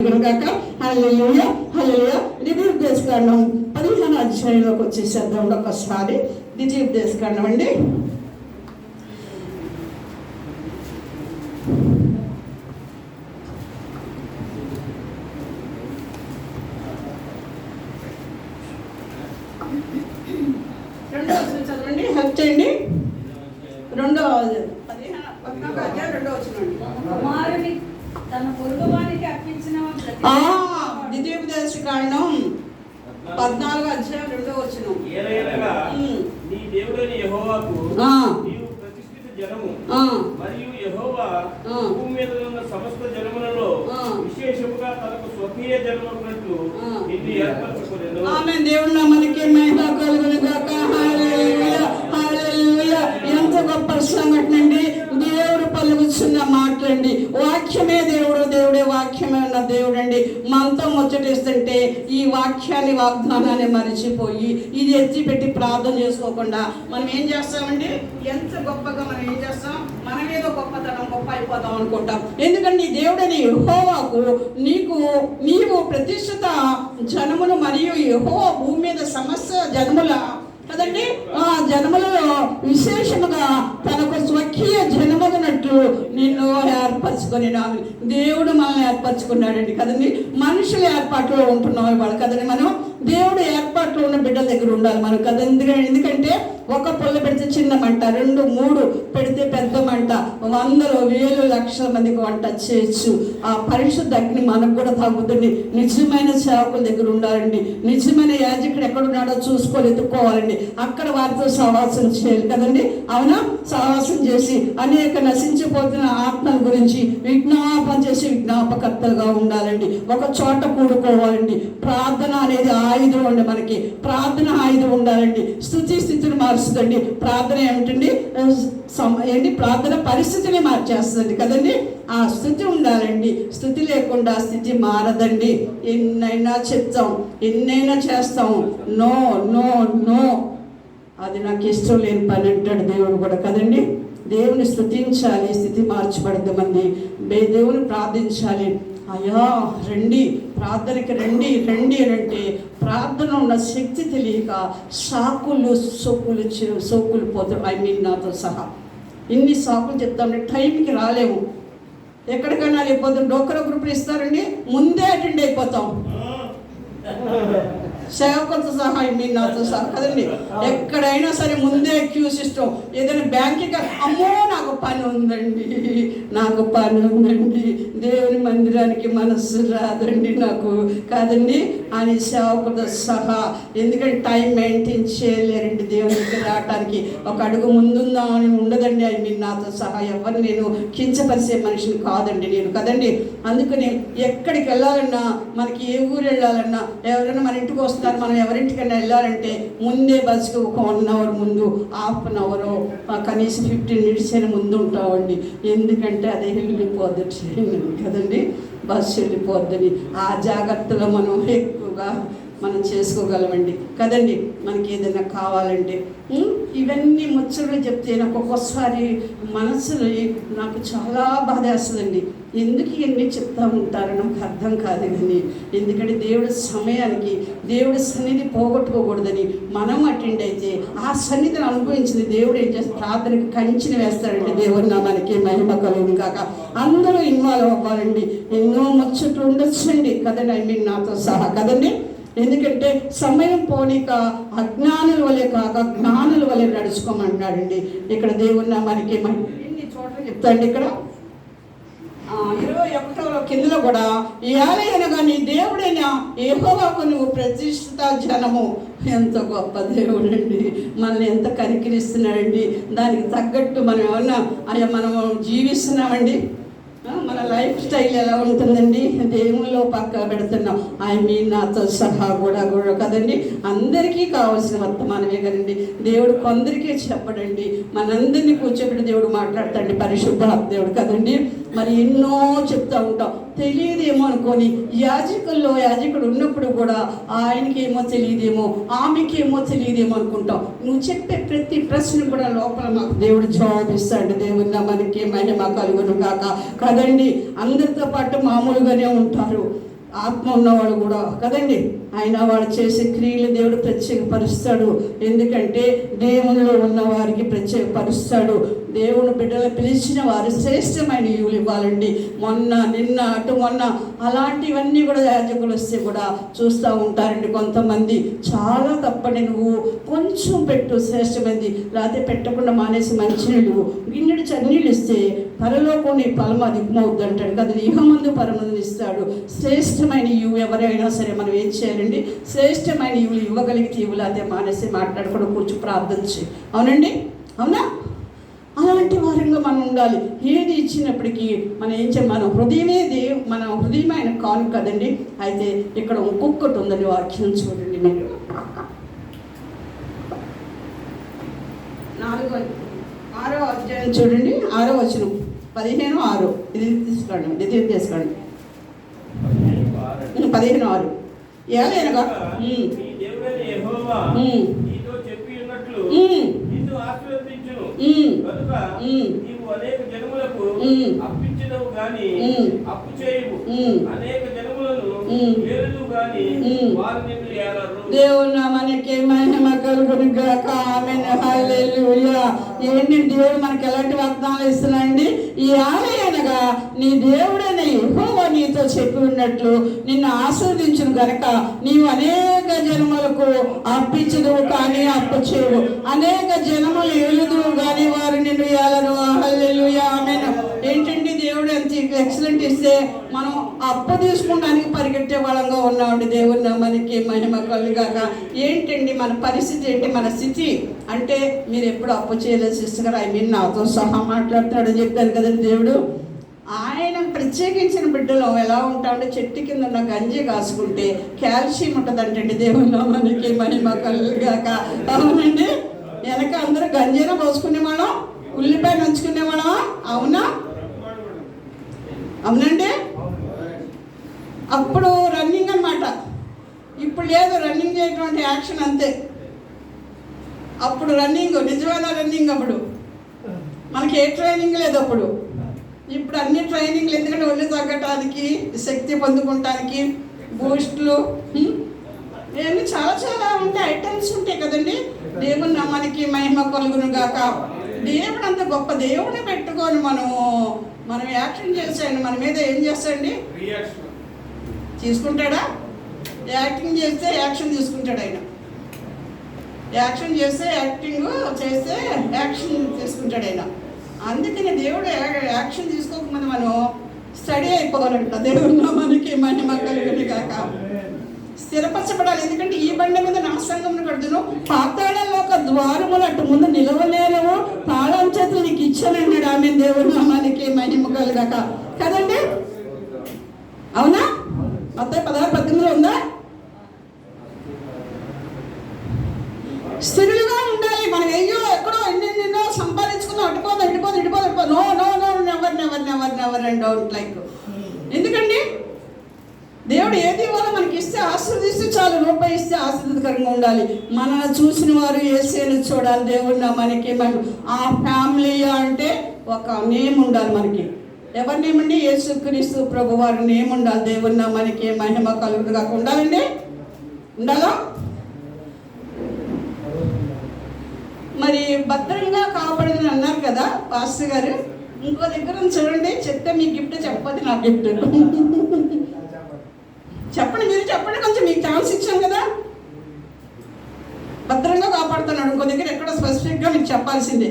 గాక. హల్లెలూయా హల్లెలూయా. ద్వితీయోపదేశకాండం 15వ అధ్యాయంలోకి వచ్చేసేద్దాం ఒకసారి. ద్వితీయోపదేశకాండం అండి, రెండవ వచనం చదవండి, హెల్ప్ చేయండి. 14వ అధ్యాయం 2వ వచనం. తన పొరుగువానికి అర్పించిన ద్వితీయోపదేశకాండం 14వ అధ్యాయం 2వ వచనం. నీ దేవుడైన యెహోవాకు నీవు ప్రతిష్ఠిత జనము మరియు యెహోవా భూమి మీద ఉన్న సమస్త జనములలో విశేషముగా తనకు స్వకీయ జనమునట్లు నిన్ను ఏర్పరచుకొనెను. ఆమేన్. దేవుని నామానికి మహిమ కలుగును గాక. హల్లెలూయా హల్లెలూయా. ఎంత గొప్ప సంఘటన అండి. దేవుడు పలుకుతున్న మాటలండి. వాక్యమే దేవుడు, దేవుడే వాక్యమే ఉన్న దేవుడు అండి. మనతో ముచ్చటిస్తుంటే ఈ వాక్యాన్ని, వాగ్దానాన్ని మరిచిపోయి ఇది ఎత్తిపెట్టి ప్రార్థన చేసుకోకుండా మనం ఏం చేస్తామండి? ఎంత గొప్పగా మనం ఏం చేస్తాం? మనమేదో గొప్పతనం గొప్ప అయిపోతాం అనుకుంటాం. ఎందుకంటే ఈ దేవుడని యెహోవాకు నీవు ప్రతిష్ఠిత జనములు మరియు యెహోవా భూమి మీద సమస్త జనముల కదండి ఆ జనములలో విశేషముగా తనకు స్వకీయ జనమగినట్లు నిన్ను ఏర్పరచుకొని. దేవుడు మనల్ని ఏర్పరచుకున్నాడండి కదండి. మనుషుల ఏర్పాట్లో ఉంటున్నాం ఇవాళ కదండి. మనం దేవుడు ఏర్పాట్లో ఉన్న బిడ్డల దగ్గర ఉండాలి మనం కదా. ఎందుకంటే ఒక పుల్ల పెడితే చిన్న మంట, 2, 3 పెడితే పెద్ద మంట, 100, 1000, లక్షల మందికి వంట చేయొచ్చు. ఆ పరిశుద్ధ అగ్ని మనకు కూడా తగ్గుతుంది. నిజమైన సేవకుల దగ్గర ఉండాలండి. నిజమైన యాజకుడు ఎక్కడున్నాడో చూసుకొని ఎత్తుక్కోవాలండి. అక్కడ వారితో సహవాసం చేయాలి కదండి. అవునా? సహవాసం చేసి అనేక నశించిపోతున్న ఆత్మల గురించి విజ్ఞాపన చేసి విజ్ఞాపకర్తలుగా ఉండాలండి. ఒక చోట కూడుకోవాలండి. ప్రార్థన అనేది ఆయుధం అండి. మనకి ప్రార్థన ఆయుధం ఉండాలండి. స్థితిని మారుస్తుందండి. ప్రార్థన ఏమిటండి? ప్రార్థన పరిస్థితిని మార్చేస్తుందండి కదండి. ఆ స్థుతి ఉండాలండి. స్థుతి లేకుండా స్థితి మారదండి. ఎన్నైనా చెప్తాం, ఎన్నైనా చేస్తాం, నో నో నో అది నాకు ఇష్టం లేని పని అంటాడు దేవుడు కూడా కదండి. దేవుని స్తుతించాలి, స్థితి మార్చబడద్దు. మంది దేవుని ప్రార్థించాలి. అయ్యా రండి, ప్రార్థనకి రండి రండి అని అంటే ప్రార్థన ఉన్న శక్తి తెలియక సోకులు పోతాం. నాతో సహా ఇన్ని సాకులు చెప్తామంటే టైంకి రాలేము. ఎక్కడికైనా లేకపోతే డోకర గ్రూపులు ఇస్తారండి, ముందే అటెండ్ అయిపోతాం. సేవకులతో సహా నాతో సహా కదండి. ఎక్కడైనా సరే ముందే క్యూ సిస్టమ్. ఏదైనా బ్యాంకింగ్ అమ్మో నాకు పని ఉందండి, నాకు పని ఉందండి, దేవుని మందిరానికి మనస్సు రాదండి నాకు కాదండి అని సేవకులతో సహా. ఎందుకంటే టైం మెయింటైన్ చేయలేరండి దేవుని దగ్గర రావడానికి. ఒక అడుగు ముందుందా అని ఉండదండి. నాతో సహా ఎవరు నేను కించపరిచే మనిషిని కాదండి నేను కదండి. అందుకని ఎక్కడికి వెళ్ళాలన్నా, మనకి ఏ ఊరు వెళ్ళాలన్నా, ఎవరైనా మన ఇంటికి వస్తారు, మనం ఎవరింటికైనా వెళ్ళాలంటే ముందే బస్సుకి ఒక 1 అవర్ ముందు, హాఫ్ అన్ అవర్, కనీసం 15 మినిట్స్ అయినా ముందు ఉంటామండి. ఎందుకంటే అదే వెళ్ళిపోద్ది ట్రైన్ కదండి, బస్సు వెళ్ళిపోద్దని. ఆ జాగ్రత్తలో మనం ఎక్కువగా మనం చేసుకోగలమండి కదండి. మనకి ఏదైనా కావాలంటే ఇవన్నీ ముచ్చట్లు చెప్తే నాకు ఒక్కొక్కసారి మనసులో నాకు చాలా బాధ వేస్తుందండి. ఎందుకు ఇవన్నీ చెప్తూ ఉంటారో నాకు అర్థం కాదు. కానీ ఎందుకంటే దేవుడి సమయానికి దేవుడి సన్నిధి పోగొట్టుకోకూడదని మనం అటెండ్ అయితే ఆ సన్నిధిని అనుభవించింది దేవుడు ఏం చేస్తే ప్రార్థనకి కంచిని వేస్తాడండి. దేవుడి నామానికి మహిమ కలుగును కాక. అందరూ ఇన్వాల్వ్ అవ్వాలండి. ఎన్నో ముచ్చట్లు ఉండొచ్చండి కదండి నాతో సహా కదండి. ఎందుకంటే సమయం పోనీక అజ్ఞానుల వలె కాక జ్ఞానుల వలె నడుచుకోమంటున్నాడండి ఇక్కడ దేవుని నామానికి. ఎన్ని చోట్ల చెప్తాండి ఇక్కడ 21వ కిందలో కూడా ఏలయనగా నీ దేవుడైన యెహోవాకు నువ్వు ప్రతిష్ఠిత జనము. ఎంత గొప్ప దేవుడు అండి, మనల్ని ఎంత కనికరిస్తున్నాడండి. దానికి తగ్గట్టు మనం ఏమన్నా మనం జీవిస్తున్నామండి. మన లైఫ్ స్టైల్ ఎలా ఉంటుందండి? దేవుల్లో పక్క పెడుతున్నాం. నాతో సహా కూడా కదండి. అందరికీ కావాల్సిన వర్తమానమే కదండి. దేవుడు కొందరికీ చెప్పడండి, మనందరినీ కూర్చోబెట్టి దేవుడు మాట్లాడతాడండి. పరిశుద్ధ దేవుడు కదండి. మరి ఎన్నో చెప్తూ ఉంటాం, తెలియదేమో అనుకొని యాజకుడు ఉన్నప్పుడు కూడా ఆయనకేమో తెలియదేమో, ఆమెకేమో తెలియదేమో అనుకుంటాం. నువ్వు చెప్పే ప్రతి ప్రశ్న కూడా లోపల మాకు దేవుడు జవాబిస్తాడు. దేవుని నామానికి మహిమ కలుగును కాక కదండి. అందరితో పాటు మామూలుగానే ఉంటారు. ఆత్మ ఉన్నవాడు కూడా కదండి. ఆయన వాడు చేసే క్రియలు దేవుడు ప్రత్యేకపరుస్తాడు. ఎందుకంటే దేవునిలో ఉన్న వారికి ప్రత్యేకపరుస్తాడు. దేవుని బిడ్డలు పిలిచిన వారు శ్రేష్టమైన ఈవులు ఇవ్వాలండి. నిన్న అటు మొన్న అలాంటివన్నీ కూడా యాజకులు వస్తే కూడా చూస్తూ ఉంటారండి. కొంతమంది చాలా తప్పని నువ్వు కొంచెం పెట్టు శ్రేష్టమైంది, లేకపోతే పెట్టకుండా మానేసి మంచినీళ్ళు గిన్నెడు చన్నీళ్ళు ఇస్తే పరలోకం నీ ఫలం అధికమవుద్ది అంటాడు కదా. ఇహమందు పరమందు ఇస్తాడు. శ్రేష్టమైన ఈవు ఎవరైనా సరే మనం ఏం చేయాలండి, శ్రేష్టమైన ఈవులు ఇవ్వగలిగితే ఇవ్వు, లేకపోతే మానేసి మాట్లాడకుండా కూర్చొని ప్రార్థన చేయి. అవునండి, అవునా? అలాంటి వారంగా మనం ఉండాలి. ఏది ఇచ్చినప్పటికీ మనం ఏం చేయాలి, మన హృదయం ఆయన కాను కదండి. అయితే ఇక్కడ ఇంకొకటి ఉందని వాక్యం చూడండి. మీరు 6వ అధ్యాయం చూడండి, 6వ వచనం 15:6. ఇది తీసుకోండి 15:6. ఏలైనగా కనుక నీవు అనేక జనములకు అప్పించదవు గాని అప్పు చేయవు, అనేక జనములను ఏలుదు గాని వారు నిన్ను ఏలరు. దేవుని నామానికి మహిమ కలుగును గాక. ఆమేన్, హల్లెలూయా. ఏంటి దేవుడు మనకి ఎలాంటి వాగ్దానాలు ఇస్తున్నాడండి? ఈ ఆలయనగా నీ దేవుడైన యెహోవా నీతో చెప్పి ఉన్నట్లు నిన్ను ఆశీర్వదించును గనక నీవు అనేక జనములకు అప్పించదువు కానీ అప్పు చేయవు, అనేక జనములు ఏలుదువు కానీ వారు నిన్ను ఏలరు. హల్లెలూయా, ఆమేన్. ఏంటండి దేవుడు ఎంత ఎక్సలెంట్ ఇస్తే మనం అప్పు తీసుకోవడానికి పరిగెట్టే వాళ్ళంగా ఉన్నామండి. దేవుని నామానికి మహిమ కలుగాక. ఏంటండి మన పరిస్థితి ఏంటి, మన స్థితి అంటే మీరు ఎప్పుడు అప్పు చేయలేదు సిస్టర్ గారు, నాతో సహా మాట్లాడుతున్నాడని చెప్పారు కదండి. దేవుడు ఆయన ప్రత్యేకించిన బిడ్డలో ఎలా ఉంటామంటే చెట్టు కింద ఉన్న గంజి కాసుకుంటే కాల్షియం ఉంటుందంటండి. దేవుని నామానికి మహిమ కలుగాక. అవునండి, వెనక అందరూ గంజీన పోసుకునేవాళ్ళం, ఉల్లిపాయ నంచుకునేవాళ్ళం. అవునా, అవునండి. అప్పుడు రన్నింగ్ అన్నమాట, ఇప్పుడు లేదు. రన్నింగ్ చేయటువంటి యాక్షన్ అంతే. అప్పుడు రన్నింగ్, నిజమైన రన్నింగ్. అప్పుడు మనకి ఏ ట్రైనింగ్ లేదు అప్పుడు. ఇప్పుడు అన్ని ట్రైనింగ్లు, ఎందుకంటే ఒళ్ళు తగ్గటానికి, శక్తి పొందుకోవటానికి, బూస్ట్లు, ఇవన్నీ చాలా చాలా ఉంటాయి, ఐటమ్స్ ఉంటాయి కదండి. దేవుని నామానికి మహిమ కలుగును గాక. దేవుడు అంత గొప్ప దేవుడిని పెట్టుకొని మనం యాక్షన్ చేసాడు. మన మీద ఏం చేస్తాడండి? తీసుకుంటాడా? యాక్టింగ్ చేస్తే యాక్షన్ తీసుకుంటాడు ఆయన. యాక్షన్ చేస్తే యాక్షన్ తీసుకుంటాడు ఆయన. అందుకని దేవుడు యాక్షన్ తీసుకోకముందు మనం స్టడీ అయిపోవాలంట. దేవుడు మనకి మహిమ కలుగును గాక. స్థిరపరచబడాలి. ఎందుకంటే ఈ బండ మీద నా సంఘమును కడుదును, పాతాళంలో ఒక ద్వారములు అటు ముందు నిలవలేనవు, తాళం చేతులు నీకు ఇచ్చానన్నాడు. ఆమె దేవుడు నామానికి మహిమ కలుగాక కదండి. అవునా? మత్తయి 16:18 ఉందా? స్థిరులుగా ఉండాలి. మనం ఎక్కడో ఎన్నెన్నో సంపాదించుకుందాం, అటుపోదు. No never and don't like. ఎందుకండి దేవుడు ఏది ఇవ్వాలో మనకి ఇస్తే ఆశీర్వదిస్తే చాలు. రూపాయి ఇస్తే ఆశీర్వదకరంగా ఉండాలి. మనల్ని చూసిన వారు యేసుని చూడాలి. దేవుడు మనకి ఆ ఫ్యామిలీ అంటే ఒక నేమ్ ఉండాలి మనకి. ఎవరి నేమ్ అండి? యేసుక్రీస్తు ప్రభు వారి నేమ్ ఉండాలి. దేవుడు మనకి మహిమ కలుగును కాక. ఉండాలండి, ఉండాలా? మరి భద్రంగా కాపాడదని అన్నారు కదా పాస్టర్ గారు. ఇంకో దగ్గర చూడండి, చెప్తే మీ గిఫ్ట్, చెప్పదు నా గిఫ్ట్. చెప్పండి, మీరు చెప్పండి. కొంచెం మీకు ఛాన్స్ ఇచ్చాను కదా. భద్రంగా కాపాడుతున్నాడు. ఇంకో దగ్గర ఎక్కడ స్పెసిఫిక్గా మీకు చెప్పాల్సిందే.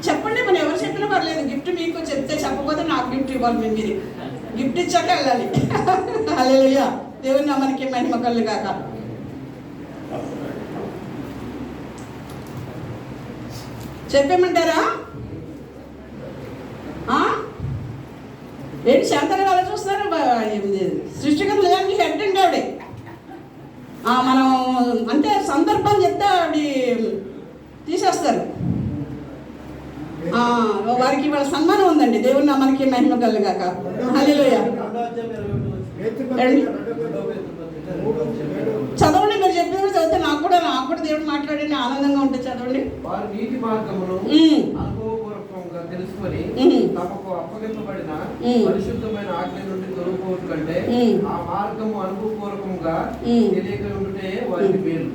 చెప్పండి, మనం ఎవరు చెప్పినా పర్లేదు. గిఫ్ట్ మీకు చెప్తే, చెప్పకపోతే నాకు గిఫ్ట్ ఇవ్వాలి. మీరు గిఫ్ట్ ఇచ్చాక వెళ్ళాలి. హల్లెలూయా. దేవుని నామానికి మహిమ కలుగాక. చెప్పేమంటారా? ఏంటి శాంతన వాళ్ళు చూస్తున్నారు? సృష్టికర్త లేదండి, హెడ్ అండి ఆవిడ. మనం అంటే సందర్భం చెప్తే ఆవిడ తీసేస్తారు. వారికి వాళ్ళ సన్మానం ఉందండి. దేవుని నామానికి మహిమ కలుగాక. హల్లెలూయా. చదవండి, మీరు చెప్పేది చదివితే నాకు కూడా దేవుడు మాట్లాడండి, ఆనందంగా ఉంటుంది. చదవండి. తెలుసుకొని తమకు అప్పగింపబడిన పరిశుద్ధమైన ఆజ్ఞ నుండి తొలగిపోవడం కంటే ఆ మార్గము అనుభవపూర్వకంగా తెలియక ఉంటే వారికి మేలు.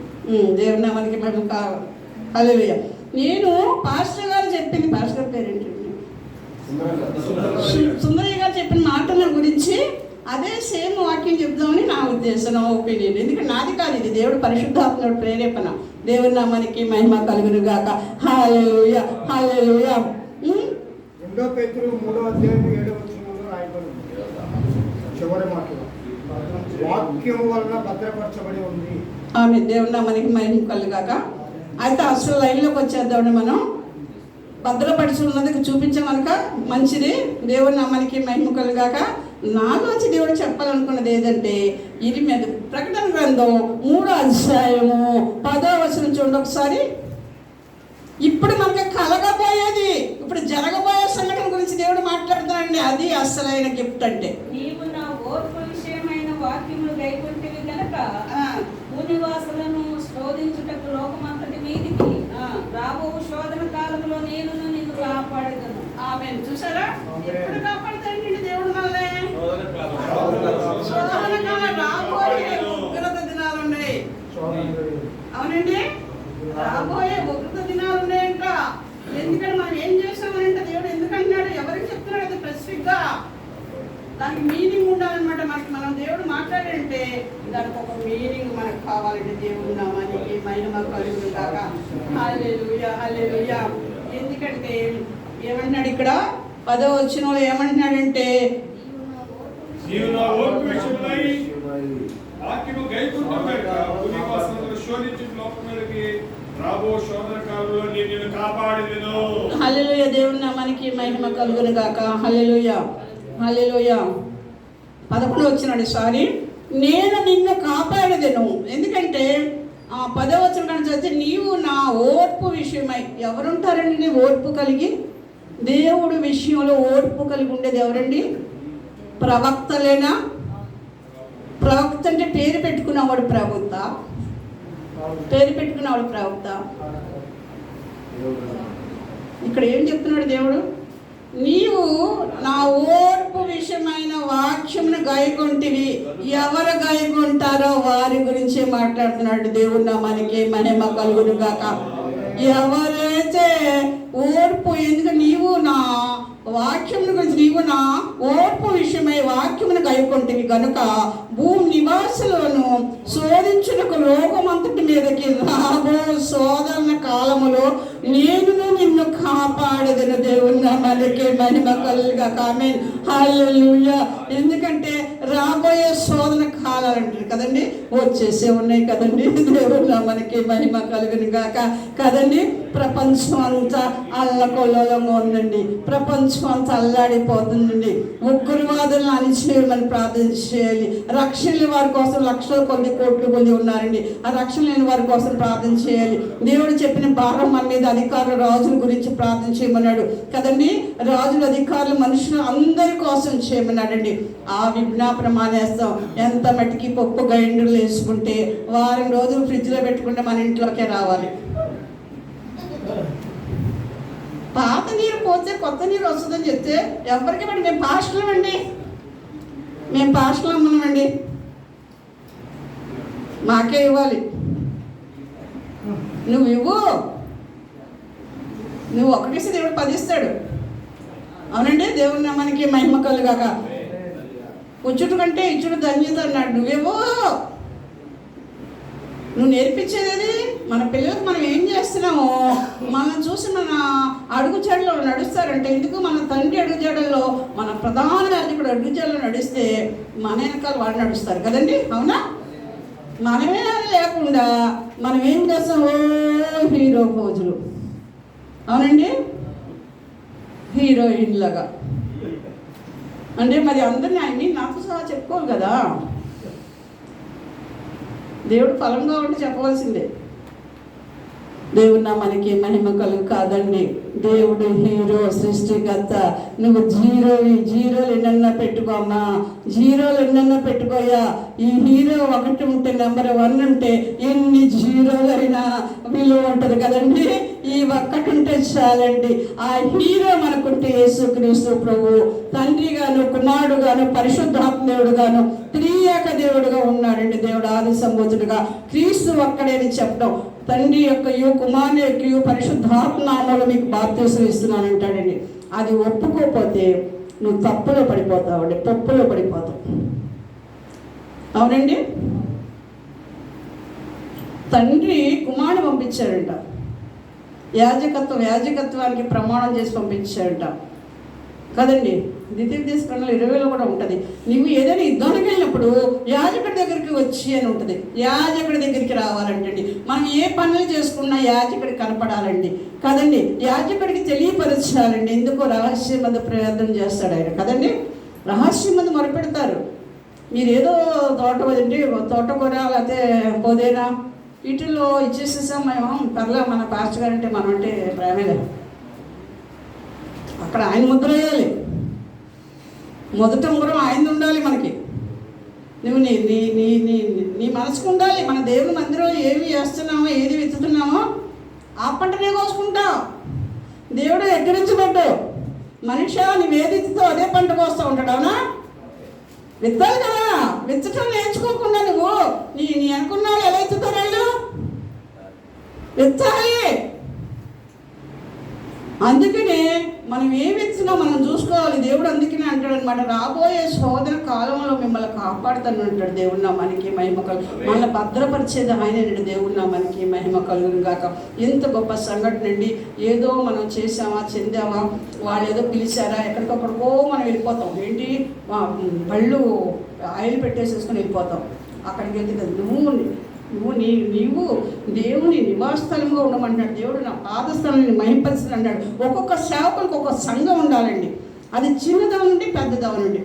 దేవుని నామానికి మేము హల్లెలూయా. నేను పాస్టర్ గారు చెప్పింది, పాస్టర్ గారి పేరేంటండి, సుందరయ్య గారు చెప్పిన మాటల గురించి అదే సేమ్ వాక్యం చెప్దామని నా ఉద్దేశం, నా ఒపీనియన్. ఎందుకంటే నాది కాదు, ఇది దేవుడు పరిశుద్ధాత్మడు ప్రేరేపణ. దేవుని నామానికి మహిమ కలుగును గాక. హల్లెలూయా హల్లెలూయా. 2 పేతురు 3:7 రాయబడింది. చివరి మాటలు వాక్యం వలన భద్రపరచబడి ఉంది. ఆమె దేవుని నామానికి మహిమ కలుగాక. అయితే అసలు లైన్లోకి వచ్చేద్దామని మనం భద్రపరిచి ఉన్నది చూపించమనక మంచిది. దేవుని నామానికి మహిమ కలుగాక. నాలోంచి దేవుడు చెప్పాలనుకున్నది ఏదంటే ఇది మీద ప్రకటన గ్రంథం 3వ అధ్యాయము 10వ వచనం చూడండి ఒకసారి. ఇప్పుడు మనకి కలగబోయేది, ఇప్పుడు జరగబోయే సంఘటన గురించి దేవుడు మాట్లాడుతున్నాడండి. అది అసలైన గిఫ్ట్ అంటే. నీవు నా ఓర్పు విషయమైన వాక్యములు గైకొంటివి గనక భూనివాసులను శోధించుటకు లోకమంతటి మీదికి రాబో శోధన కాలంలో నేను నిన్ను కాపాడేదను. ఆమేన్. చూసారా ఎప్పుడు కాపాడుతాడండి దేవుడు మనల్ని? శోధన కాలం రాబోయే ఉగ్రత దినాలు ఉన్నాయి. అవునండి, రాబోయే ఉగ్రత దినాలు ఉన్నాయంట. ఎందుకంటే మనం ఏం చేస్తామనంటే దేవుడు ఎందుకంటున్నాడు, ఎవరికి చెప్తున్నాడు అది స్పెసిఫిక్ గా దానికి మీనింగ్ ఉండాలన్నమాట. మనం దేవుడు మాట్లాడంటే దానికి ఒక మీనింగ్ మనకు కావాలంటే దేవుడు నామానికి మహిమ కలుగును గాక. హల్లెలూయా హల్లెలూయా. ఎందుకంటే ఏమంటున్నాడు ఇక్కడ 10వ వచనంలో ఏమంటున్నాడంటే హల్లెలూయా. దేవుని నామానికి మహిమ కలుగును గాక. హల్లెలూయా హల్లెలూయా. 11వ వచనం సారీ, నేను నిన్ను కాపాడేదను. ఎందుకంటే 10వ వచనం కానీ చదివితే నీవు నా ఓర్పు విషయమై. ఎవరుంటారండి ఓర్పు కలిగి? దేవుడు విషయంలో ఓర్పు కలిగి ఉండేది ఎవరండి? ప్రవక్తలేనా? ప్రవక్త అంటే పేరు పెట్టుకున్నవాడు ప్రవక్త, పేరు పెట్టుకున్నవాడు ప్రవక్త. ఇక్కడ ఏం చెప్తున్నాడు దేవుడు? నీవు నా ఓర్పు విషయమైన వాక్యమును గాయకొంటివి. ఎవరు గాయకొంటారో వారి గురించే మాట్లాడుతున్నాడు. దేవుడు నామానికి మహిమ కలుగును గాక. ఎవరైతే ఓర్పు, ఎందుకంటే నీవు నా వాక్యమును గురించి, నీవు నా ఓర్పు విషయమై వాక్యమును గాయకొంటివి కనుక భూమి నివాసులను శోధించుటకు లోకమంతటి మీదకి రాబో శోధన కాలములో నేను నిన్ను కాపాడేదను. దేవుని నామానికి మహిమ కలుగుగాక. ఆమేన్. హల్లెలూయా. ఎందుకంటే రాబోయే శోధన కాలాలు అంటారు కదండి, వచ్చేసే ఉన్నాయి కదండి. దేవుని నామానికి మహిమ కలుగును గాక. కదండి, ప్రపంచం అంతా అల్లకొల్లంగా ఉందండి. ప్రపంచం అంతా అల్లాడిపోతుందండి. ఉగ్రవాదులను అణిచేయమని ప్రార్థన చేయాలి. రక్షణ లేని వారి కోసం లక్షల కొద్ది కోట్లు కొద్ది ఉన్నారండి. ఆ రక్షణ లేని వారి కోసం ప్రార్థన చేయాలి. దేవుడు చెప్పిన భారం మన మీద అధికారులు, రాజుల గురించి ప్రార్థన చేయమన్నాడు కదండి. రాజులు, అధికారులు, మనుషులు అందరి కోసం చేయమన్నాడండి. ఆ విజ్ఞాపన మానేస్తాం. ఎంత మట్టికి పప్పు గైండ్రులు వేసుకుంటే వారం రోజులు ఫ్రిడ్జ్లో పెట్టుకుంటే మన ఇంట్లోకే రావాలి. పాత నీరు పోతే కొత్త నీరు వస్తుందని చెప్తే ఎవరికి పడి మేము పాస్టర్లం అండి, మేము పాస్టర్లు అమ్మన్నామండి, మాకే ఇవ్వాలి. నువ్వు ఇవ్వు, నువ్వు ఒకటేసి దేవుడు 10 ఇస్తాడు. అవునండి. దేవుని నామానికి మహిమ కలుగాక. వచ్చుట కంటే ఇచ్చుడు ధన్యత అన్నాడు. నువ్వేవో నువ్వు నేర్పించేది మన పిల్లలకు మనం ఏం చేస్తున్నామో మనం చూసి మన అడుగుజాడలో నడుస్తారంటే ఎందుకు? మన తండ్రి అడుగుజాడల్లో, మన ప్రధాన యాజకుడు అడుగుజాడలో నడిస్తే మన వెనకాల వాళ్ళు నడుస్తారు కదండి. అవునా? మనమే లేకుండా మనం ఏం చేస్తాం? హీరో పోజులు. అవునండి, హీరోయిన్ లాగా. అంటే మరి అందరినీ ఆయన్ని నాకు సహా చెప్పుకోవాలి కదా. దేవుడు ఫలంగా ఉంటే చెప్పవలసిందే. దేవుడు మనకి మహిమ కలుగు కాదండి. దేవుడు హీరో, సృష్టికర్త. నువ్వు జీరోలు ఎన్నన్నా పెట్టుకో అమ్మా, జీరోలు ఎన్నన్నా పెట్టుకోయా. ఈ హీరో ఒకటి ఉంటే, నెంబర్ 1 ఉంటే ఎన్ని జీరోలు అయినా విలువ ఉంటుంది కదండి. ఈ ఒక్కటి ఉంటే చాలండి. ఆ హీరో మనకుంటే యేసుక్రీస్తు ప్రభు తండ్రి గాను, కుమారుడు గాను, పరిశుద్ధాత్మ దేవుడు గాను, త్రియేక దేవుడుగా ఉన్నాడండి. దేవుడు ఆది సంబోధుడుగా క్రీస్తు ఒక్కడేని చెప్పడం, తండ్రి యొక్కయు కుమారుని యొక్కయు పరిశుద్ధాత్మలో మీకు బాప్తీసం ఇస్తున్నానంటాడండి. అది ఒప్పుకోకపోతే నువ్వు తప్పులో పడిపోతావండి, తప్పులో పడిపోతావు. అవునండి. తండ్రి కుమారుడు పంపించాడంట, యాజకత్వానికి ప్రమాణం చేసి పంపించాడంట కదండి. ద్వితీయోపదేశకాండంలో 20లో కూడా ఉంటుంది. నువ్వు ఏదైనా యుద్ధానికి వెళ్ళినప్పుడు యాజకుడి దగ్గరికి వచ్చి అని ఉంటుంది. యాజకుడి దగ్గరికి రావాలంటండి. మనం ఏ పనులు చేసుకున్నా యాజకుడికి కనపడాలండి కదండి. యాజకుడికి తెలియపరచాలండి. ఎందుకో రహస్యమందు ప్రయత్నం చేస్తాడు ఆయన కదండి. రహస్యమందు మొరపెడతారు. మీరు ఏదో తోటకూర లేకపోతే పుదీనా వీటిల్లో ఇచ్చేసేసాం మేము, పర్లే మన పాస్టర్ గారు అంటే మనం అంటే ప్రేమేగా. అక్కడ ఆయన ముద్ర వేయాలి, మొదట ముద్ర ఆయన ఉండాలి మనకి. నువ్వు నీ నీ నీ నీ నీ మనసుకు ఉండాలి. మన దేవుని మందిరం ఏమి చేస్తున్నామో, ఏది విత్తుతున్నామో ఆ పంటనే కోసుకుంటావు. దేవుడు ఎక్కడించబడ్డావు. మనిషి నువ్వేది ఎత్తుతో అదే పంట కోస్తూ ఉంటాడు. అవునా? విత్తాలి కదా. విత్తటం నేర్చుకోకుండా నువ్వు నీ అనుకున్న వాళ్ళు ఎలా ఎత్తుతారు? వాళ్ళు విత్తాలి. అందుకనే మనం ఏమి ఇచ్చినా మనం చూసుకోవాలి. దేవుడు అందుకనే అంటాడు అనమాట, రాబోయే శోధన కాలంలో మిమ్మల్ని కాపాడుతాను అంటాడు. దేవుడు నా మనకి మహిమ కలుగు, మనల్ని భద్రపరిచేది ఆయన. దేవుడు నా మనకి మహిమ కలుగును గాక. ఎంత గొప్ప సంఘటన అండి. ఏదో మనం చేసామా, చెందామా, వాళ్ళు ఏదో పిలిచారా, ఎక్కడికక్కడికో మనం వెళ్ళిపోతాం. ఏంటి, బళ్ళు ఆయిల్ పెట్టేసేసుకొని వెళ్ళిపోతాం. అక్కడికి వెళ్తే కదా నీవు దేవుని నివాసస్థలంగా ఉండమంటాడు. దేవుడు నా పాదస్థలాన్ని మహింపరుస్తుంది అంటాడు. ఒక్కొక్క సేవకులకు ఒక్కొక్క సంఘం ఉండాలండి. అది చిన్నదవనండి, పెద్దదవనండి.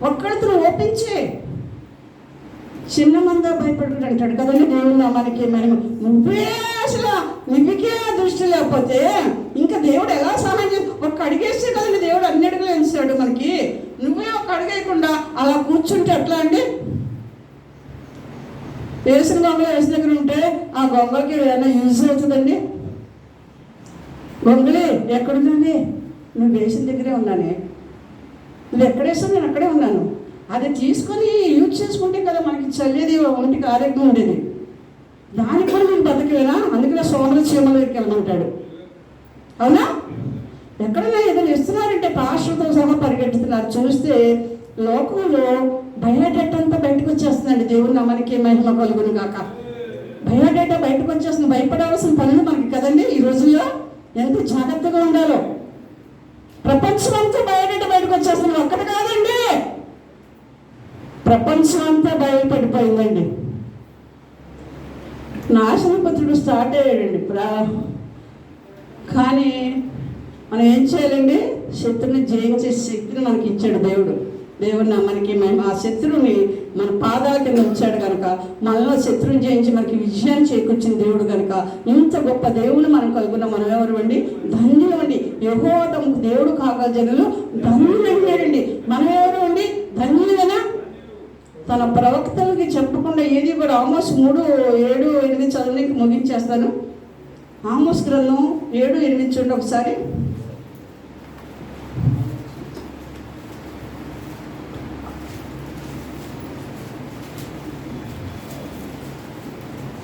ఒక్కడితో ఒప్పించే చిన్న మందా భయపడు అంటాడు కదండి. దేవుడు నా మనకి మహిమ. నువ్వే అసలు నువ్వుకే దృష్టి లేకపోతే ఇంకా దేవుడు ఎలా సహాయం చేసి ఒక్క అడిగేస్తే కదండి దేవుడు అన్ని అడుగులు వేస్తాడు మనకి. నువ్వే ఒక అడిగేయకుండా అలా కూర్చుంటే ఎట్లా అండి? వేసిన గొంగలు వేసిన దగ్గర ఉంటే ఆ గొంగలకి ఏమైనా యూజ్ అవుతుందండి? గొంగలి ఎక్కడుందండి? నువ్వు వేసిన దగ్గరే ఉన్నానే. నువ్వు ఎక్కడేసావు, నేను అక్కడే ఉన్నాను. అది తీసుకొని యూజ్ చేసుకుంటే కదా మనకి చల్లేది, ఒంటికి ఆరోగ్యం ఉండేది. దానికి కూడా నేను బతకలేనా? అందుకనే సోమల చీమల దగ్గరికి వెళ్ళమంటాడు. అవునా? ఎక్కడైనా ఏదైనా ఇస్తున్నారంటే పాస్టర్తో సహా పరిగెట్టుతున్నారు. చూస్తే లోకంలో బయోడేటా అంతా బయటకు వచ్చేస్తుందండి. దేవుడు నా మనకి మహిమ కలుగును గాక. బయోడేటా బయటకు వచ్చేస్తుంది. భయపడాల్సిన పనులు మనకి కదండి. ఈ రోజుల్లో ఎంత జాగ్రత్తగా ఉండాలో. ప్రపంచం అంతా బయోడేటా బయటకు వచ్చేస్తుంది. ఒక్కటి కాదండి, ప్రపంచం అంతా బయటపడిపోయిందండి. నాశనపత్రుడు స్టార్ట్ అయ్యాడండి ఇప్పుడు. కానీ మనం ఏం చేయాలండి? శత్రువుని జయించే శక్తిని మనకి ఇచ్చాడు దేవుడు. దేవుడు నా మనకి ఆ శత్రువుని మన పాదాల కింద ఉంచాడు కనుక, మనలో శత్రువుని జయించి మనకి విజయాన్ని చేకూర్చిన దేవుడు కనుక, ఇంత గొప్ప దేవుడు మనం కలుగున్న మనం ఎవరు అండి? ధన్యులు అండి. యెహోవా తమకు దేవుడు కాగా జనులు ధన్యులు అంటాడండి. మనం ఎవరు అండి? ధన్యులుగా. తన ప్రవక్తలకి చెప్పకుండా ఏది కూడా. ఆమోస్ 3:7-8 చదువునికి ముగించేస్తాను. ఆమోస్ గ్రంథం 7-8 చూడండి ఒకసారి.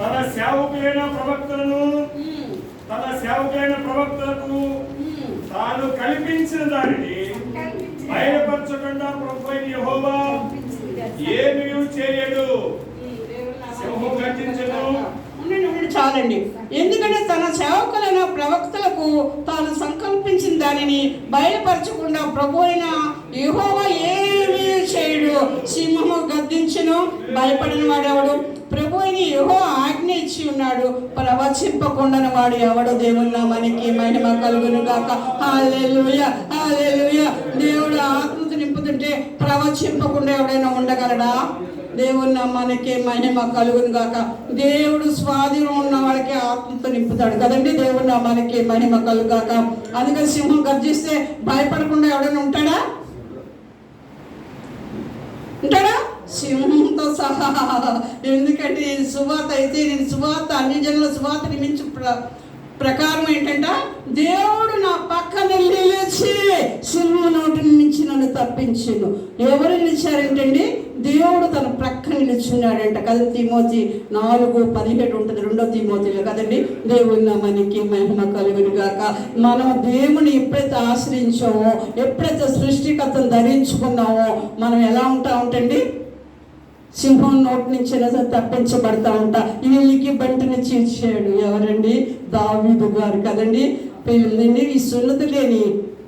తన సేవకులైన ప్రవక్తలకు తాను కల్పించిన దానిని బయలుపరచకుండా ప్రభువైన యెహోవా ఏమీ చేయడు. సింహం గర్జించెను. చాలండి. ఎందుకంటే తన సేవకులైన ప్రవక్తలకు తాను సంకల్పించిన దానిని బయలుపరచకుండా ప్రభు అయిన యెహోవా ఏమీ చేయడు. సింహము గద్దించును, భయపడిన వాడెవడు? ప్రభు అయిన యెహోవా ఆజ్ఞ ఇచ్చి ఉన్నాడు, ప్రవచింపకుండా వాడు ఎవడు? దేవుని నామానికి మహిమ కలుగును గాక. హల్లెలూయా, హల్లెలూయా. దేవుడు ఆత్మతో నింపుతుంటే ప్రవచింపకుండా ఎవడైనా ఉండగలడా? దేవుని నామానికి మహిమ కలుగును గాక. దేవుడు స్వాధీనం ఉన్న వాళ్ళకి ఆత్మతో నింపుతాడు కదండి. దేవుని నామానికి మహిమ కలుగు గాక. అందుకని సింహం గర్జిస్తే భయపడకుండా ఎవడైనా ఉంటాడా? సింహంతో సహా. ఎందుకంటే నేను సువార్త అయితే నేను సువార్త అన్ని జనుల సువార్త నిమించు ప్రకారం ఏంటంటే దేవుడు నా పక్కన నిలిచి సింహం నోటి నుంచి నన్ను తప్పించిండు. ఎవరు నిలిచారేంటండి? దేవుడు తన ప్రక్కన నిలిచున్నాడంట కదా. తిమోతి 4:17 ఉంటుంది 2వ తిమోతిలో కదండి. దేవుని నామానికి మహిమ కలుగును గాక. మనం దేవుని ఎప్పుడైతే ఆశ్రయించామో, ఎప్పుడైతే సృష్టికర్తను ధరించుకున్నామో మనం ఎలా ఉంటామంటండి? సింహం నోటి నుంచి తప్పించబడతా ఉంటా. వీళ్ళకి బంటిని చీల్చాడు ఎవరండి? దావీదు గారు కదండి. ఈ సున్నతి లేని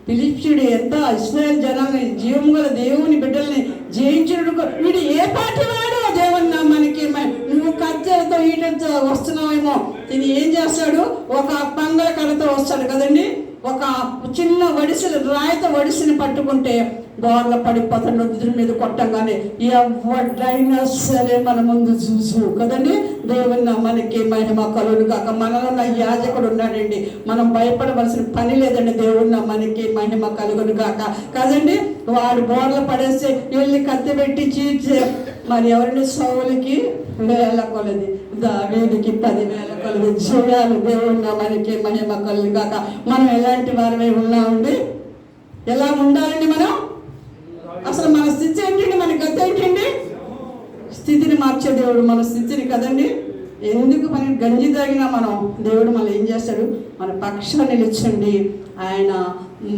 ఫిలిష్తీయుడు ఎంత ఇశ్రాయేలు జనాన్ని జీవము గల దేవుని బిడ్డల్ని జయించుడు. వీడు ఏ పాటి వాడు? దేవుని నామానికి నువ్వు కత్తెలతో ఈటతో వస్తున్నావేమో, ఇది ఏం చేస్తాడు? ఒక పంగల కడతో వస్తాడు కదండి. ఒక చిన్న వడిసెలు రాయితో వడిసిని పట్టుకుంటే గోర్ల పడిపోతాడు. నుదురు మీద కొట్టంగానే ఎవడైనా సరే మన ముందు చూసు కదండి. దేవుని నామానికి మహిమ కలుగును గాక. మనలో ఉన్న యాజకుడు ఉన్నాడండి. మనం భయపడవలసిన పని లేదండి. దేవుని నామానికి మహిమ కలుగును గాక కదండి. వాడు గోర్ల పడేస్తే వెళ్ళి కత్తి పెట్టి చీల్చే మరి ఎవరిని సౌలుకి 1000 కొలది, దావీదుకి 10,000 కొలది జయాలు. దేవుని నామానికి మహిమ కలుగును గాక. మనం ఎలాంటి వారమై ఉన్నామండి? ఎలా ఉండాలండి మనం? అసలు మన స్థితి ఏంటండి? మన గతి ఏంటండి? స్థితిని మార్చే దేవుడు మన స్థితిని కదండి. ఎందుకు మనకి గంజి తాగినా మనం దేవుడు మళ్ళీ ఏం చేస్తాడు? మన పక్షాన్ని నిలిచండి. ఆయన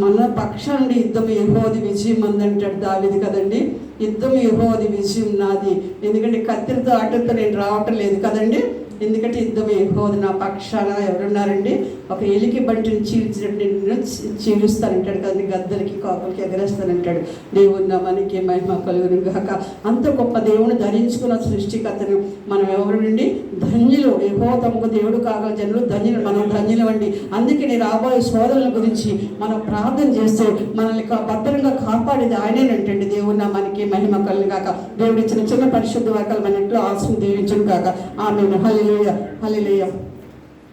మన పక్షాన్ని యుద్ధం యెహోవాది విజయం అందంటాడు దావీదు కదండి. యుద్ధం యెహోవాది విజయం నాది. ఎందుకంటే కత్తిరితో అటుతో నేను రావటం లేదు కదండి. ఎందుకంటే యుద్ధం యెహోవాది నా పక్షాన ఎవరున్నారండి? ఒక ఎలికి బంటిని చీల్చినట్టు నేను చీలుస్తానంటాడు కదండి. గద్దలకి కాకులకి ఎగరేస్తానంటాడు. దేవుని నామానికి మహిమ కలుగును గాక. అంత గొప్ప దేవుని ధరించుకున్న సృష్టికర్తను మనం ఎవరండి? ధన్యులు. యెహోవా తమకు దేవుడు కాగల జనులు ధన్యులు. మనం ధన్యులమండి. అందుకే నేను రాబోయే సోదరుల గురించి మనం ప్రార్థన చేస్తే మనల్ని భద్రంగా కాపాడేది ఆయనేనంటండి. దేవుని నామానికి మహిమ కలుగును గాక. దేవుడు ఇచ్చిన చిన్న పరిశుద్ధ వాక్యాలు మన ఇంట్లో ఆశను దీవించును గాక. ఆమేన్. హల్లెలూయా హల్లెలూయా.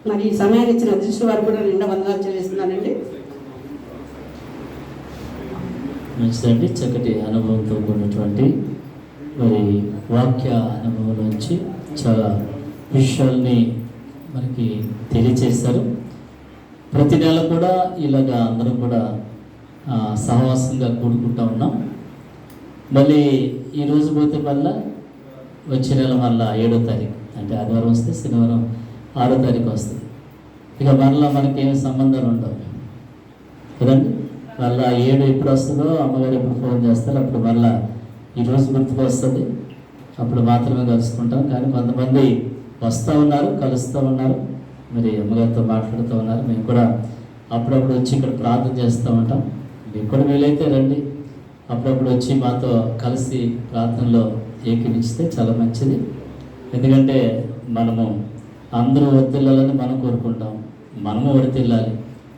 మరి ఈ సమయాన్ని ఇచ్చిన అధ్యక్షుల వారు కూడా 2 వందనాలు చెల్లిస్తున్నానండి. మంచిదండి. చక్కటి అనుభవంతో ఉన్నటువంటి మరి వాక్య అనుభవం నుంచి చాలా విషయాల్ని మనకి తెలియచేశారు. ప్రతి నెల కూడా ఇలాగా అందరం కూడా సహవాసంగా కూడుకుంటూ ఉన్నాం. మళ్ళీ ఈరోజు పోతే మళ్ళీ వచ్చే నెల మళ్ళీ 7వ తారీఖు అంటే ఆదివారం వస్తే శనివారం 6వ తారీఖు వస్తుంది. ఇక మళ్ళీ మనకేం సంబంధాలు ఉండవు కదండి. మళ్ళీ 7 ఎప్పుడు వస్తుందో అమ్మగారు ఎప్పుడు ఫోన్ చేస్తారు అప్పుడు మళ్ళీ ఈరోజు గుర్తుకు వస్తుంది. అప్పుడు మాత్రమే కలుసుకుంటాం. కానీ కొంతమంది వస్తూ ఉన్నారు, కలుస్తూ ఉన్నారు, మరి అమ్మగారితో మాట్లాడుతూ ఉన్నారు. మేము కూడా అప్పుడప్పుడు వచ్చి ఇక్కడ ప్రార్థన చేస్తూ ఉంటాం. మీకు కూడా వీలైతే రండి, అప్పుడప్పుడు వచ్చి మాతో కలిసి ప్రార్థనలో ఏకీవించితే చాలా మంచిది. ఎందుకంటే మనము అందరూ వర్తిల్లాలని మనం కోరుకుంటాం. మనము వర్తిల్లాలి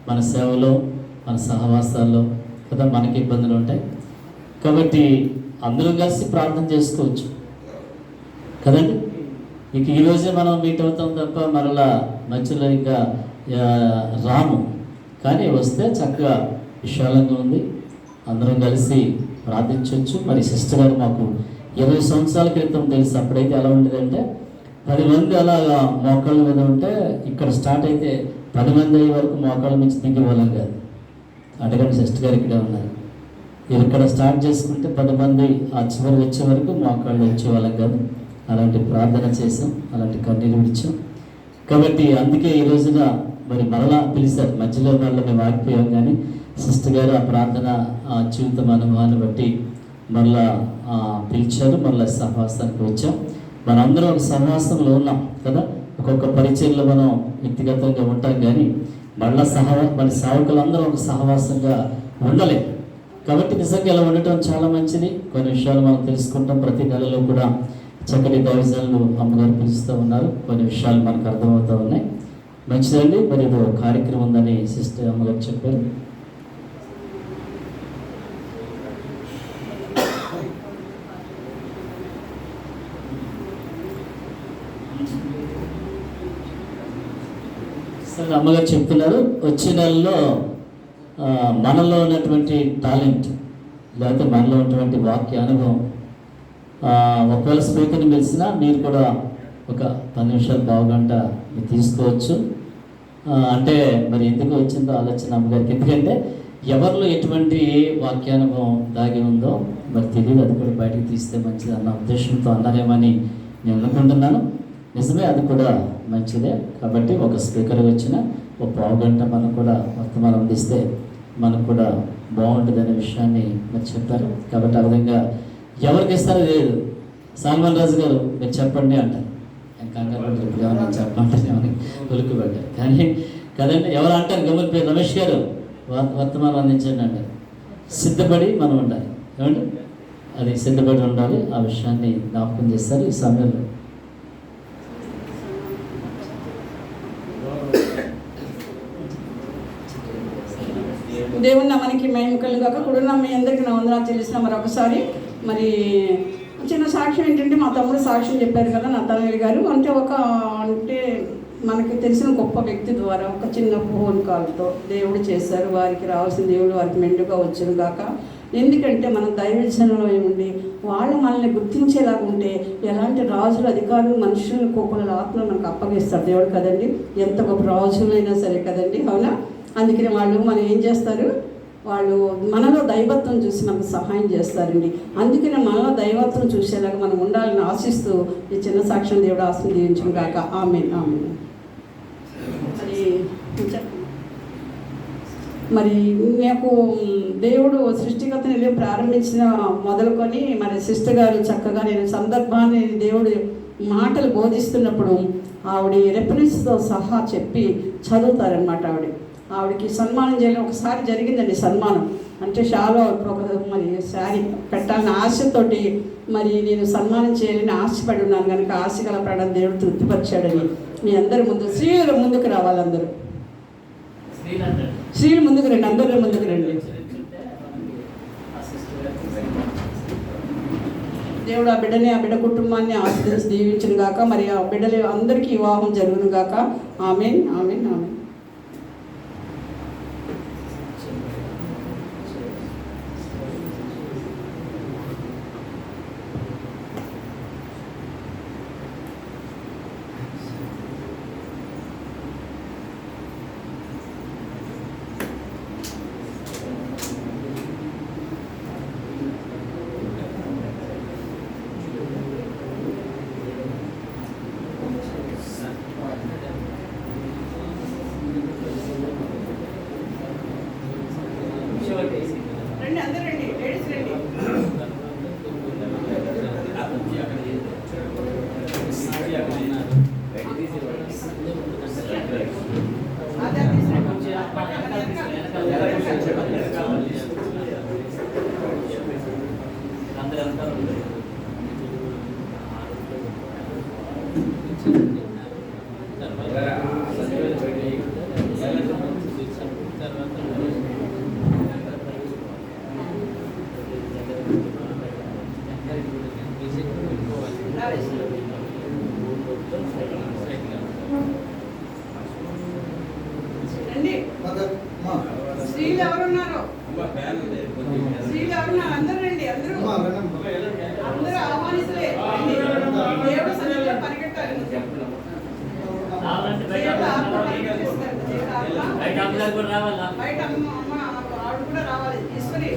మన సేవలో, మన సహవాసాల్లో కదా. మనకి ఇబ్బందులు ఉంటాయి కాబట్టి అందరూ కలిసి ప్రార్థన చేసుకోవచ్చు కదండి. ఇక ఈరోజే మనం మీట్ అవుతాం తప్ప మరలా మధ్యలో ఇంకా రాము. కానీ వస్తే చక్కగా విశాలంగా ఉంది, అందరం కలిసి ప్రార్థించవచ్చు. మరి సిస్టర్ గారు మాకు 20 సంవత్సరాల క్రితం తెలుసు. అప్పుడైతే ఎలా ఉండేదంటే 10 మంది అలాగా మోకాళ్ళ మీద ఉంటే ఇక్కడ స్టార్ట్ అయితే 10 మంది అయ్యే వరకు మోకాళ్ళ నుంచి దిగే వాళ్ళం కాదు. అడగండి, సిస్టర్ గారు ఇక్కడే ఉన్నారు. ఇక్కడ స్టార్ట్ చేసుకుంటే 10 మంది ఆ చివరి వచ్చే వరకు మోకాళ్ళు వచ్చేవాళ్ళం కాదు. అలాంటి ప్రార్థన చేసాం, అలాంటి కన్నీరు విడిచాం. కాబట్టి అందుకే ఈ రోజున మరి మరలా పిలిచారు. మధ్యలో మరలా మేము ఆగిపోయాం. కానీ సిస్టర్ గారు ఆ ప్రార్థన ఆ జీవితం అనుభవాన్ని బట్టి మరలా పిలిచారు. మరలా సహవాసానికి వచ్చాం. మనందరం ఒక సహవాసంలో ఉన్నాం కదా. ఒక్కొక్క పరిచయంలో మనం వ్యక్తిగతంగా ఉంటాం. కానీ మళ్ళా మన సేవకులందరూ ఒక సహవాసంగా ఉండలేం. కాబట్టి నిజంగా ఇలా ఉండటం చాలా మంచిది. కొన్ని విషయాలు మనం తెలుసుకుంటాం. ప్రతి నెలలో కూడా చక్కటి దైవజనులు అమ్మగారు పిలుస్తూ ఉన్నారు. కొన్ని విషయాలు మనకు అర్థమవుతూ ఉన్నాయి. మంచిదండి. మరి ఏదో కార్యక్రమం ఉందని సిస్టర్ అమ్మగారు చెప్పారు. ఇక్కడ అమ్మగారు చెప్తున్నారు, వచ్చే నెలలో మనలో ఉన్నటువంటి టాలెంట్ లేకపోతే మనలో ఉన్నటువంటి వాక్య అనుభవం ఒకవేళ స్పీకర్ని పిలిచినా మీరు కూడా ఒక 10 నిమిషాలు పావుగంట మీరు తీసుకోవచ్చు. అంటే మరి ఎందుకు వచ్చిందో ఆలోచన అమ్మగారికి, ఎందుకంటే ఎవరిలో ఎటువంటి వాక్యానుభవం దాగి ఉందో మరి తెలియదు, అది కూడా బయటకు తీస్తే మంచిది అన్న ఉద్దేశంతో అన్నారేమని నేను అనుకుంటున్నాను. నిజమే, అది కూడా మంచిదే. కాబట్టి ఒక స్పీకర్ వచ్చిన ఒక పావుగంట మనం కూడా వర్తమానం అందిస్తే మనకు కూడా బాగుంటుంది అనే విషయాన్ని మరి చెప్పారు. కాబట్టి ఆ విధంగా ఎవరికి ఇస్తారో లేదు. సాల్మన్ రాజు గారు మీరు చెప్పండి అంటారు, కంగారు ఇప్పుడు ఏమన్నా చెప్పంటారేమని కొలుకు పెట్టారు. కానీ కదండి, ఎవరు అంటారు గమని పేరు రమేష్ గారు వర్తమానం అందించండి అంటారు. సిద్ధపడి మనం ఉండాలి, ఏమండి అది సిద్ధపడి ఉండాలి. ఆ విషయాన్ని జ్ఞాపకం చేస్తారు ఈ సమయంలో. దేవుని నామానికి మహిమ కలుగాక. కూడా మీ అందరికీ నా వందనాలు చెల్లిసిన మరొకసారి. మరి చిన్న సాక్ష్యం ఏంటంటే, మా తమ్ముడు సాక్ష్యం చెప్పారు కదా నతానేల్ గారు. అంటే మనకి తెలిసిన గొప్ప వ్యక్తి ద్వారా ఒక చిన్న ఫోన్ కాల్తో దేవుడు చేశారు. వారికి రావాల్సిన దేవుడు వారికి మెండుగా వచ్చును గాక. ఎందుకంటే మనం దైవజనంలో ఏముండి వాళ్ళు మనల్ని గుర్తించేలాగా ఉంటే ఎలాంటి రాజులు, అధికారులు, మనుషులను, కోపల ఆత్మలు మనకు అప్పగిస్తారు దేవుడు కదండి. ఎంత గొప్ప రాజులైనా సరే కదండి, అవునా? అందుకని మనం ఏం చేస్తారు, వాళ్ళు మనలో దైవత్వం చూసి మనకు సహాయం చేస్తారండి. అందుకనే మనలో దైవత్వం చూసేలాగా మనం ఉండాలని ఆశిస్తూ ఈ చిన్న సాక్ష్యం దేవుడు ఆశీర్వదించును గాక. ఆమేన్, ఆమేన్. మరి నాకు దేవుడు సృష్టికర్తని ప్రారంభించిన మొదలుకొని మరి సిస్టర్ గారు చక్కగా నేను సందర్భాన్ని దేవుడు మాటలు బోధిస్తున్నప్పుడు ఆవిడ రెఫరెన్స్తో సహా చెప్పి చదువుతారనమాట. ఆవిడకి సన్మానం చేయడం ఒకసారి జరిగిందండి. సన్మానం అంటే షాలో ఒక మరి శారీ పెట్టాలని ఆశతోటి మరి నేను సన్మానం చేయాలని ఆశపడి ఉన్నాను కనుక ఆశ గల ప్రాణం దేవుడు తృప్తిపరిచాడని మీ అందరి ముందు స్త్రీలు ముందుకు రావాలి. అందరూ స్త్రీలు ముందుకు రండి, అందరూ ముందుకు రండి. దేవుడు ఆ బిడ్డని, ఆ బిడ్డ కుటుంబాన్ని ఆశీర్వదించి దీవించును గాక. మరి ఆ బిడ్డలు అందరికీ వివాహం జరుగును గాక. ఆమేన్, ఆమేన్, ఆమేన్. రండి, అందరూ రండి, లేడీస్ రండి. రండి, స్త్రీలు ఎవరున్నారు? స్త్రీలు ఎవరున్నారు? అందరూ రండి, అందరూ ఆహ్వానితులే. దేవుడు సన్నిధిలో పరిగెట్టాలి. బయట అమ్మ ఆవిడ కూడా రావాలి, తీసుకుని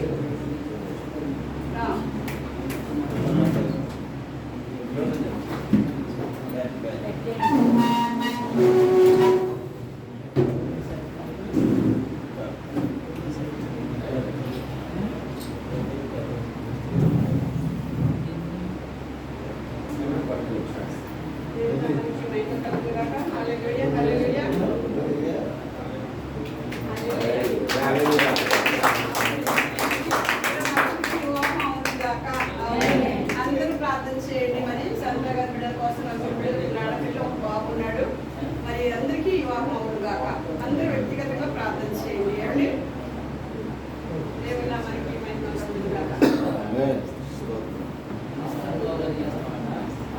అందరూ ప్రార్థన చేయండి. మరి సంత గారి బిడ్డల కోసం ఆడపిల్ల ఒక బాగున్నాడు. మరి అందరికీ వివాహం అవును గాక. అందరూ వ్యక్తిగతంగా ప్రార్థన చేయండి. ఏమండి, దేవుళ్ళ మనకి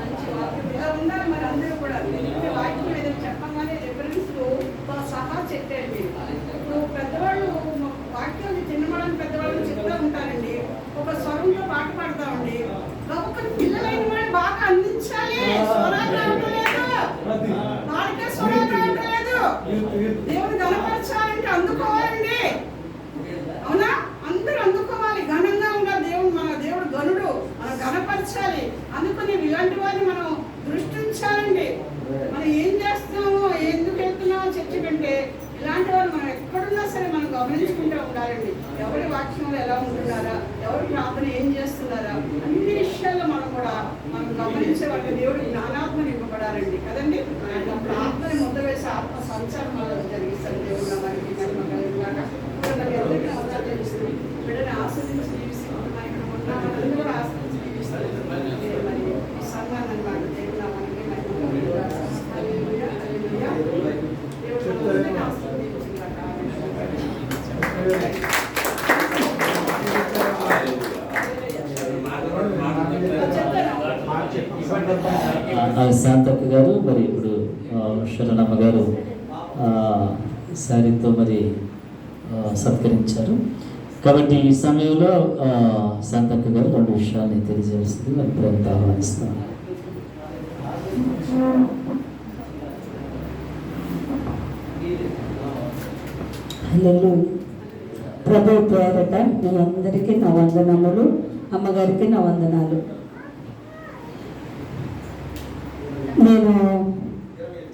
మంచి వాక్యం ఇలా ఉండాలి. మరి అందరూ కూడా వాక్యం ఏదైనా చెప్పగానే రిఫరెన్స్ సహా ఉంటున్నారండి, ఎవరి వాక్యంలో ఎలా ఉంటున్నారా, ఎవరి ప్రార్థన ఏం చేస్తున్నారా, అన్ని విషయాల్లో మనం గమనించే వాళ్ళకి దేవుడు జ్ఞానాత్మని ఇవ్వబడాలండి కదండి. ఆయన ప్రార్థన ముద్ద వేసి ఆత్మ సంచారం మనం జరిగిస్తారు. దేవుడు మనకి మహిమ కలిగినాక ఎవరికి మొదలు తెలుస్తుంది బిడ్డని ఆస్వాదించి జీవిస్తున్నాం. ఇక్కడ ఉన్న వాళ్ళని కూడా ఆస్వాదించి జీవిస్తారు. మరి ఈ సంఘాన్ని మాట దేవుడు మనకి మహిమ కలిగినాక హల్లెలూయా హల్లెలూయా. దేవుడు మనల్ని ఆస్వాదించుగాక. శాంతక్క గారు మరి ఇప్పుడు శరణమ్మ గారు శారీతో మరి సత్కరించారు. కాబట్టి ఈ సమయంలో శాంతక్క గారు 2 విషయాన్ని తెలియజేస్తుంది. మరి ప్రేమతో ఆహ్వానిస్తాను. హల్లెలూయా. ప్రభు పేరట మీ అందరికీ నా వందనములు, అమ్మగారికి నా వందనాలు. నేను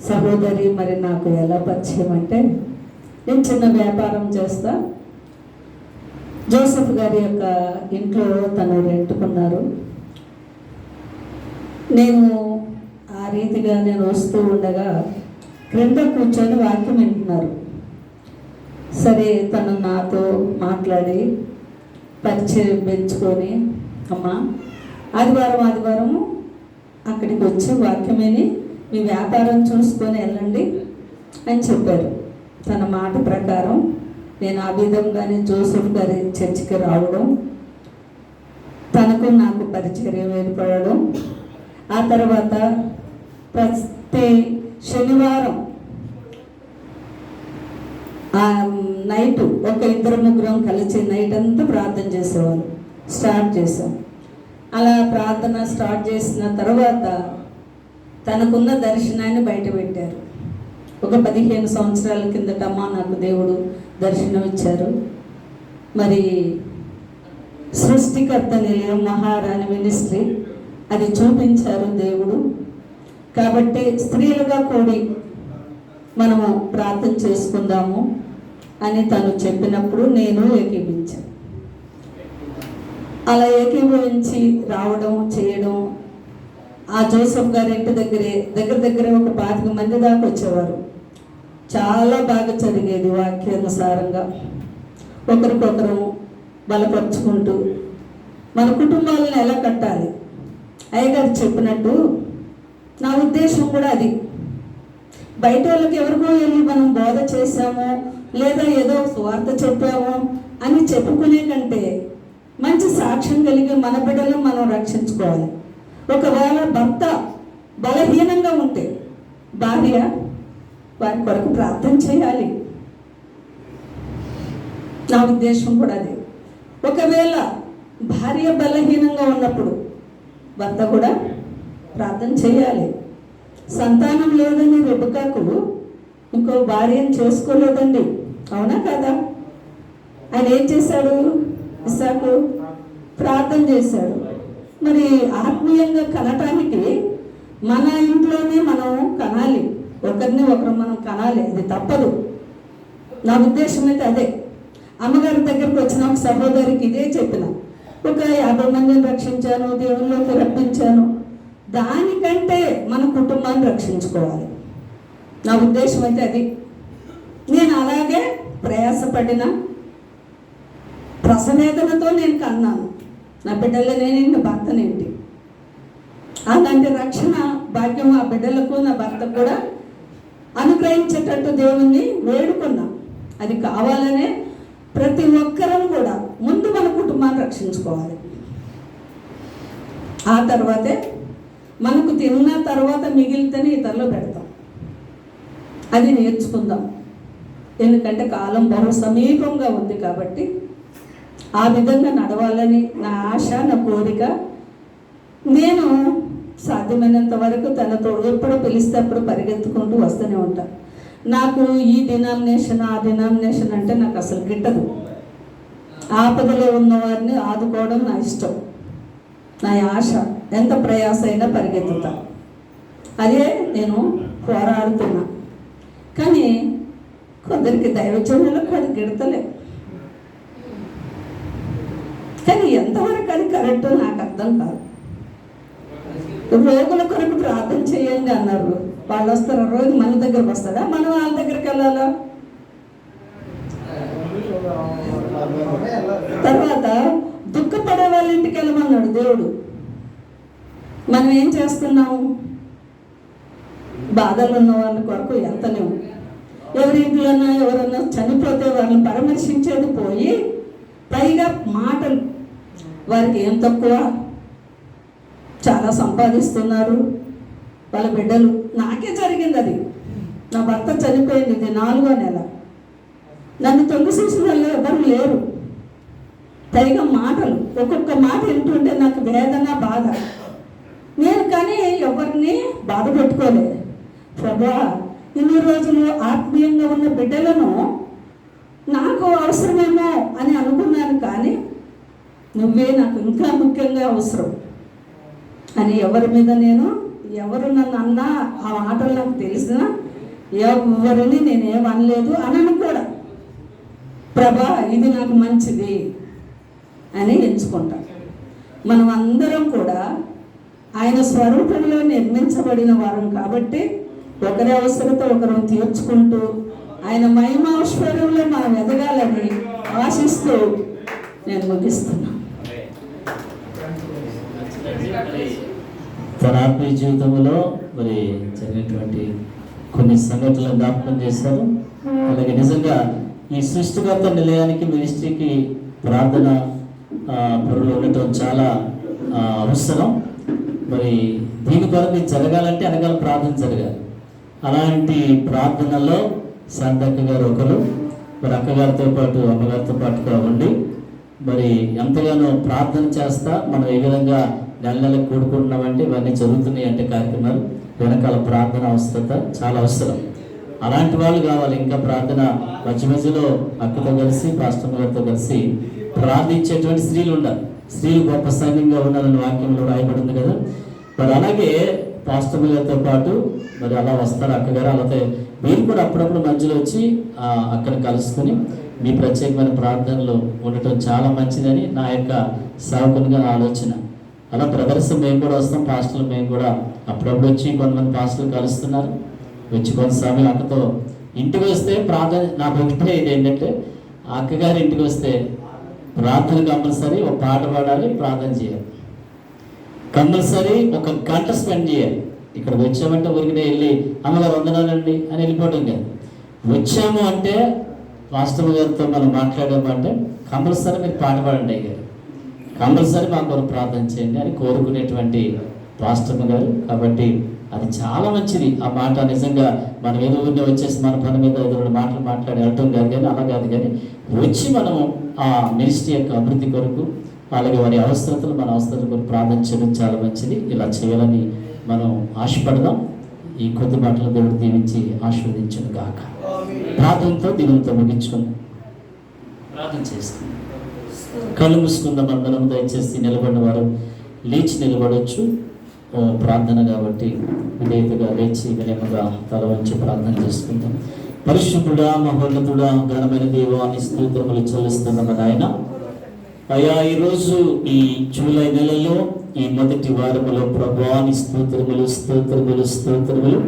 సహోదరి మరి నాకు ఎలా పరిచయం అంటే, నేను చిన్న వ్యాపారం చేస్తా. జోసెఫ్ గారి యొక్క ఇంట్లో తను రెంటుకున్నారు. నేను ఆ రీతిగా నేను వస్తూ ఉండగా క్రింద కూర్చొని వాక్యం వింటున్నారు. సరే తను నాతో మాట్లాడి పరిచయం పెంచుకొని, అమ్మా ఆదివారము అక్కడికి వచ్చి వాక్యమని మీ వ్యాపారం చూసుకొని వెళ్ళండి అని చెప్పారు. తన మాట ప్రకారం నేను ఆ విధంగానే జోసెఫ్ గారి చర్చికి రావడం, తనకు నాకు పరిచర్య ఏర్పడడం, ఆ తర్వాత ప్రతి శనివారం నైట్ ఒక 2-3 కలిసి నైట్ అంతా ప్రార్థన చేసేవాళ్ళు. స్టార్ట్ చేసాం. అలా ప్రార్థన స్టార్ట్ చేసిన తర్వాత తనకున్న దర్శనాన్ని బయట పెట్టారు. ఒక 15 సంవత్సరాల కిందటమ్మా నాకు దేవుడు దర్శనం ఇచ్చారు. మరి సృష్టికర్త నిలయం మహారాణి మినిస్ట్రీ అది చూపించారు దేవుడు. కాబట్టి స్త్రీలుగా కూడి మనము ప్రార్థన చేసుకుందాము అని తను చెప్పినప్పుడు నేను ఏకీభించాను. అలా ఏకీభవించి రావడం చేయడం, ఆ జోసెఫ్ గారి ఇంటి దగ్గర ఒక 25 మంది దాకా వచ్చేవారు. చాలా బాగా జరిగేది వాక్యానుసారంగా, ఒకరికొకరు బలపరుచుకుంటూ మన కుటుంబాలను ఎలా కట్టాలి. అయ్యగారు చెప్పినట్టు నా ఉద్దేశం కూడా అది. బయట వాళ్ళకి ఎవరికో వెళ్ళి మనం బోధ చేసాము లేదా ఏదో స్వార్థ చెప్పాము అని చెప్పుకునే కంటే మంచి సాక్ష్యం కలిగి మన బిడ్డలను మనం రక్షించుకోవాలి. ఒకవేళ భర్త బలహీనంగా ఉంటే భార్య వారి కొరకు ప్రార్థన చేయాలి. నా ఉద్దేశం కూడా అది. ఒకవేళ భార్య బలహీనంగా ఉన్నప్పుడు భర్త కూడా ప్రార్థన చేయాలి. సంతానం లేదని రెబెకాకు ఇంకో భార్యను చేసుకోలేదండి, అవునా కదా? ఆయన ఏం చేశాడు? ఇస్సాకు ప్రార్థన చేశాడు. మరి ఆత్మీయంగా కనటానికి మన ఇంట్లోనే మనం కనాలి, ఒకరిని ఒకరు మనం కనాలి, అది తప్పదు. నా ఉద్దేశం అయితే అదే. అమ్మగారి దగ్గరికి వచ్చిన ఒక సహోదరికి ఇదే చెప్పిన, ఒక 50 మందిని రక్షించాను, దేవుళ్ళలోకి రప్పించాను, దానికంటే మన కుటుంబాన్ని రక్షించుకోవాలి. నా ఉద్దేశం అయితే అది. నేను అలాగే ప్రయాసపడిన ప్రసవేదనతో నేను కన్నాను. నా బిడ్డలు నేనేంటి, భర్తనేంటి, అలాంటి రక్షణ భాగ్యం ఆ బిడ్డలకు నా భర్తకు కూడా అనుగ్రహించేటట్టు దేవుణ్ణి వేడుకున్నాం. అది కావాలనే ప్రతి ఒక్కరం కూడా ముందు మన కుటుంబాన్ని రక్షించుకోవాలి. ఆ తర్వాతే మనకు తిన్న తర్వాత మిగిలితేనే ఇతరులు పెడతాం. అది నేర్చుకుందాం. ఎందుకంటే కాలం బహు సమీపంగా ఉంది కాబట్టి ఆ విధంగా నడవాలని నా ఆశ, నా కోరిక. నేను సాధ్యమైనంత వరకు తనతో ఎప్పుడు పిలిస్తే అప్పుడు పరిగెత్తుకుంటూ వస్తూనే ఉంటాను. నాకు ఈ డినామినేషన్ ఆ డినామినేషన్ అంటే నాకు అసలు గిట్టదు. ఆపదలో ఉన్నవారిని ఆదుకోవడం నా ఇష్టం, నా ఆశ. ఎంత ప్రయాస అయినా పరిగెత్తుతా. అదే నేను పోరాడుతున్నా. కానీ కొందరికి దైవజనులకు అది గిడతలే. కానీ ఎంతవరకు అది కరెక్టో నాకు అర్థం కాదు. రోగుల కొరకు ప్రార్థన చేయండి అన్నారు. వాళ్ళు వస్తారా? రోజు మన దగ్గరకు వస్తాడా? మనం వాళ్ళ దగ్గరికి వెళ్ళాలా? తర్వాత దుఃఖపడే వాళ్ళ ఇంటికి వెళ్ళమన్నాడు దేవుడు. మనం ఏం చేస్తున్నాము? బాధలు ఉన్న వాళ్ళ కొరకు వెళ్తలేము. ఎవరింట్లోనో ఎవరన్నా చనిపోతే వాళ్ళని పరామర్శించేది పోయి పైగా మాటలు. వారికి ఏం తక్కువ, చాలా సంపాదిస్తున్నారు వాళ్ళ బిడ్డలు. నాకే జరిగింది అది. నా భర్త చనిపోయింది, ఇది 4వ నెల. నన్ను తొంగి చూసిన వాళ్ళు ఎవరు లేరు. పైగా మాటలు, ఒక్కొక్క మాట వింటుంటే నాకు వేదన, బాధ. నేను కానీ ఎవరిని బాధ పెట్టుకోలేదు. ప్రభా, ఇన్ని రోజులు ఆత్మీయంగా ఉన్న బిడ్డలను నాకు అవసరమేమో అని అనుకున్నాను, కానీ నువ్వే నాకు ఇంకా ముఖ్యంగా అవసరం అని ఎవరి మీద ఎవరు నన్ను అన్నా ఆ మాటలు నాకు తెలిసినా ఎవరిని నేనేం అనలేదు, అనను కూడా. ప్రభా, ఇది నాకు మంచిది అని ఎంచుకుంటా. మనం అందరం కూడా ఆయన స్వరూపంలో నిర్మించబడిన వారం కాబట్టి ఒకరి అవసరత ఒకరు తీర్చుకుంటూ ఆయన మహిమాశ్వర్యంలో మనం ఎదగాలని ఆశిస్తూ నేను ముగిస్తున్నాను. తన ఆత్మీయ జీవితంలో మరి జరిగినటువంటి కొన్ని సంఘటనలు జ్ఞాపకం చేశారు. అలాగే నిజంగా ఈ సృష్టికర్త నిలయానికి, మినిస్ట్రీకి ప్రార్థన పరులు ఉండటం చాలా అవసరం. మరి దీని కొరకు జరగాలంటే అనగాల ప్రార్థన జరగాలి. అలాంటి ప్రార్థనలో శాంతక్క గారు ఒకరు, మరి అక్కగారితో పాటు అమ్మగారితో పాటుగా ఉండి మరి ఎంతగానో ప్రార్థన చేస్తా మనం ఏ విధంగా నెల నెలకు కూడుకుంటున్నామంటే ఇవన్నీ జరుగుతున్నాయి అంటే కార్యక్రమాలు వెనకాల ప్రార్థన అవసరత చాలా అవసరం. అలాంటి వాళ్ళు కావాలి. ఇంకా ప్రార్థన మధ్య మధ్యలో అక్కతో కలిసి పాస్టర్ గారితో కలిసి ప్రార్థించేటువంటి స్త్రీలు ఉండాలి. స్త్రీలు గొప్ప సైన్యంగా ఉండాలని వాక్యంలో రాయబడింది కదా. మరి అలాగే పాస్టర్ గారితో పాటు మరి అలా వస్తారు అక్కగారు. అలాగే మీరు కూడా అప్పుడప్పుడు మధ్యలో వచ్చి అక్కడ కలుసుకుని మీ ప్రత్యేకమైన ప్రార్థనలు ఉండటం చాలా మంచిదని నా యొక్క సేవకునిగా ఆలోచన. అలా బ్రదర్స్ మేము కూడా వస్తాం, పాస్టర్లు మేము కూడా అప్పుడప్పుడు వచ్చి కొంతమంది పాస్టర్లు కలుస్తున్నారు. వచ్చి కొంత సమయం అక్కతో ఇంటికి వస్తే ప్రార్థన నాకు ఒకటే ఇది ఏంటంటే, అక్కగారి ఇంటికి వస్తే ప్రార్థన కంపల్సరీ ఒక పాట పాడాలి, ప్రార్థన చేయాలి, కంపల్సరీ 1 గంట స్పెండ్ చేయాలి. ఇక్కడ వచ్చామంటే ఊరికినే వెళ్ళి అమ్మగారు వందనాలండి అని వెళ్ళిపోవడం కాదు. వచ్చాము అంటే పాస్టర్ గారితో మనం మాట్లాడామంటే కంపల్సరీ మీరు పాట పాడండి అయ్యారు, కంపల్సరీ మా కొరకు ప్రార్థన చేయండి అని కోరుకునేటువంటి పాస్టర్ గారు. కాబట్టి అది చాలా మంచిది ఆ మాట. నిజంగా మనం ఏదో ఊరిలో వచ్చేసి మన పని మీద ఏదో మాటలు మాట్లాడి వెళ్ళటం కాదు, కానీ అలా కాదు, కానీ వచ్చి మనం ఆ మినిస్ట్రీ యొక్క అభివృద్ధి కొరకు అలాగే వారి అవసరతలు మన అవసరాల కొరకు ప్రార్థన చేయడం చాలా మంచిది. ఇలా చేయాలని మనం ఆశపడదాం. ఈ కొద్ది మాటలు దేవుడు దీవించి ఆశీర్వదించును గాక. ప్రార్థనతో దీవులతో ముగించుకుందాం. ప్రార్థన చేస్తాం. కళ్ళు మూసుకుందాం అందరం. దయచేసి నిలబడిన వారు లేచి నిలబడవచ్చు. ప్రార్థన కాబట్టి విధేయతగా లేచి వినయముగా తల వంచి ప్రార్థన చేసుకుందాం. పరిశుద్ధుడా, మహోన్నతుడా, ఘనమైన దేవాన్ని స్తోత్రములు చెల్లిస్తున్నాం నాయన. అయ్యా, ఈరోజు ఈ జూలై నెలలో ఈ మొదటి వారములో ప్రభువాని స్తోత్రములు స్తోత్రములు స్తోత్రములు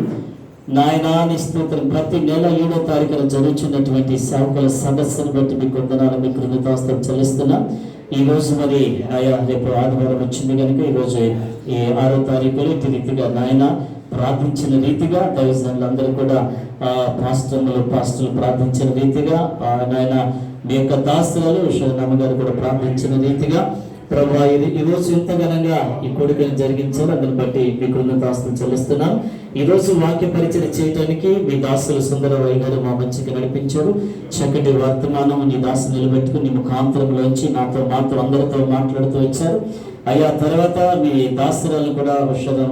నాయనాని స్తోత్రం. ప్రతి నెల 7వ తారీఖున జరుగుతున్నటువంటి సేవకుల సదస్సును బట్టి మీకు వందనాలు, మీ కృతజ్ఞతాస్తుతులు చెల్లిస్తున్నా. ఈ రోజు మరి ఆయా రేపు ఆదివారం వచ్చింది కనుక ఈరోజు ఈ 6వ తారీఖులో ఇటు రీతిగా నాయన ప్రార్థించిన రీతిగా దైవజనులందరూ కూడా పాస్టర్లు ప్రార్థించిన రీతిగా నాయన మీ యొక్క దాసులు నమ్మగారు కూడా ప్రార్థించిన రీతిగా ప్రభు ఈరోజు ఎంత ఘనంగా ఈ కోడికలు జరిగించారు. అందుని బట్టి మీ కృతజ్ఞతాస్తుతులు చెల్లిస్తున్నాం. ఈరోజు వాక్య పరిచయం చేయడానికి మీ దాసులు సుందరరావు గారు మా మంచిగా నడిపించారు. చక్కటి వర్తమానం నీ దాసు నిలబెట్టుకుని నీ ముఖాంతరంలోంచి మాతో అందరితో మాట్లాడుతూ వచ్చారు. అయ్యా, తర్వాత మీ దాసురాలు కూడా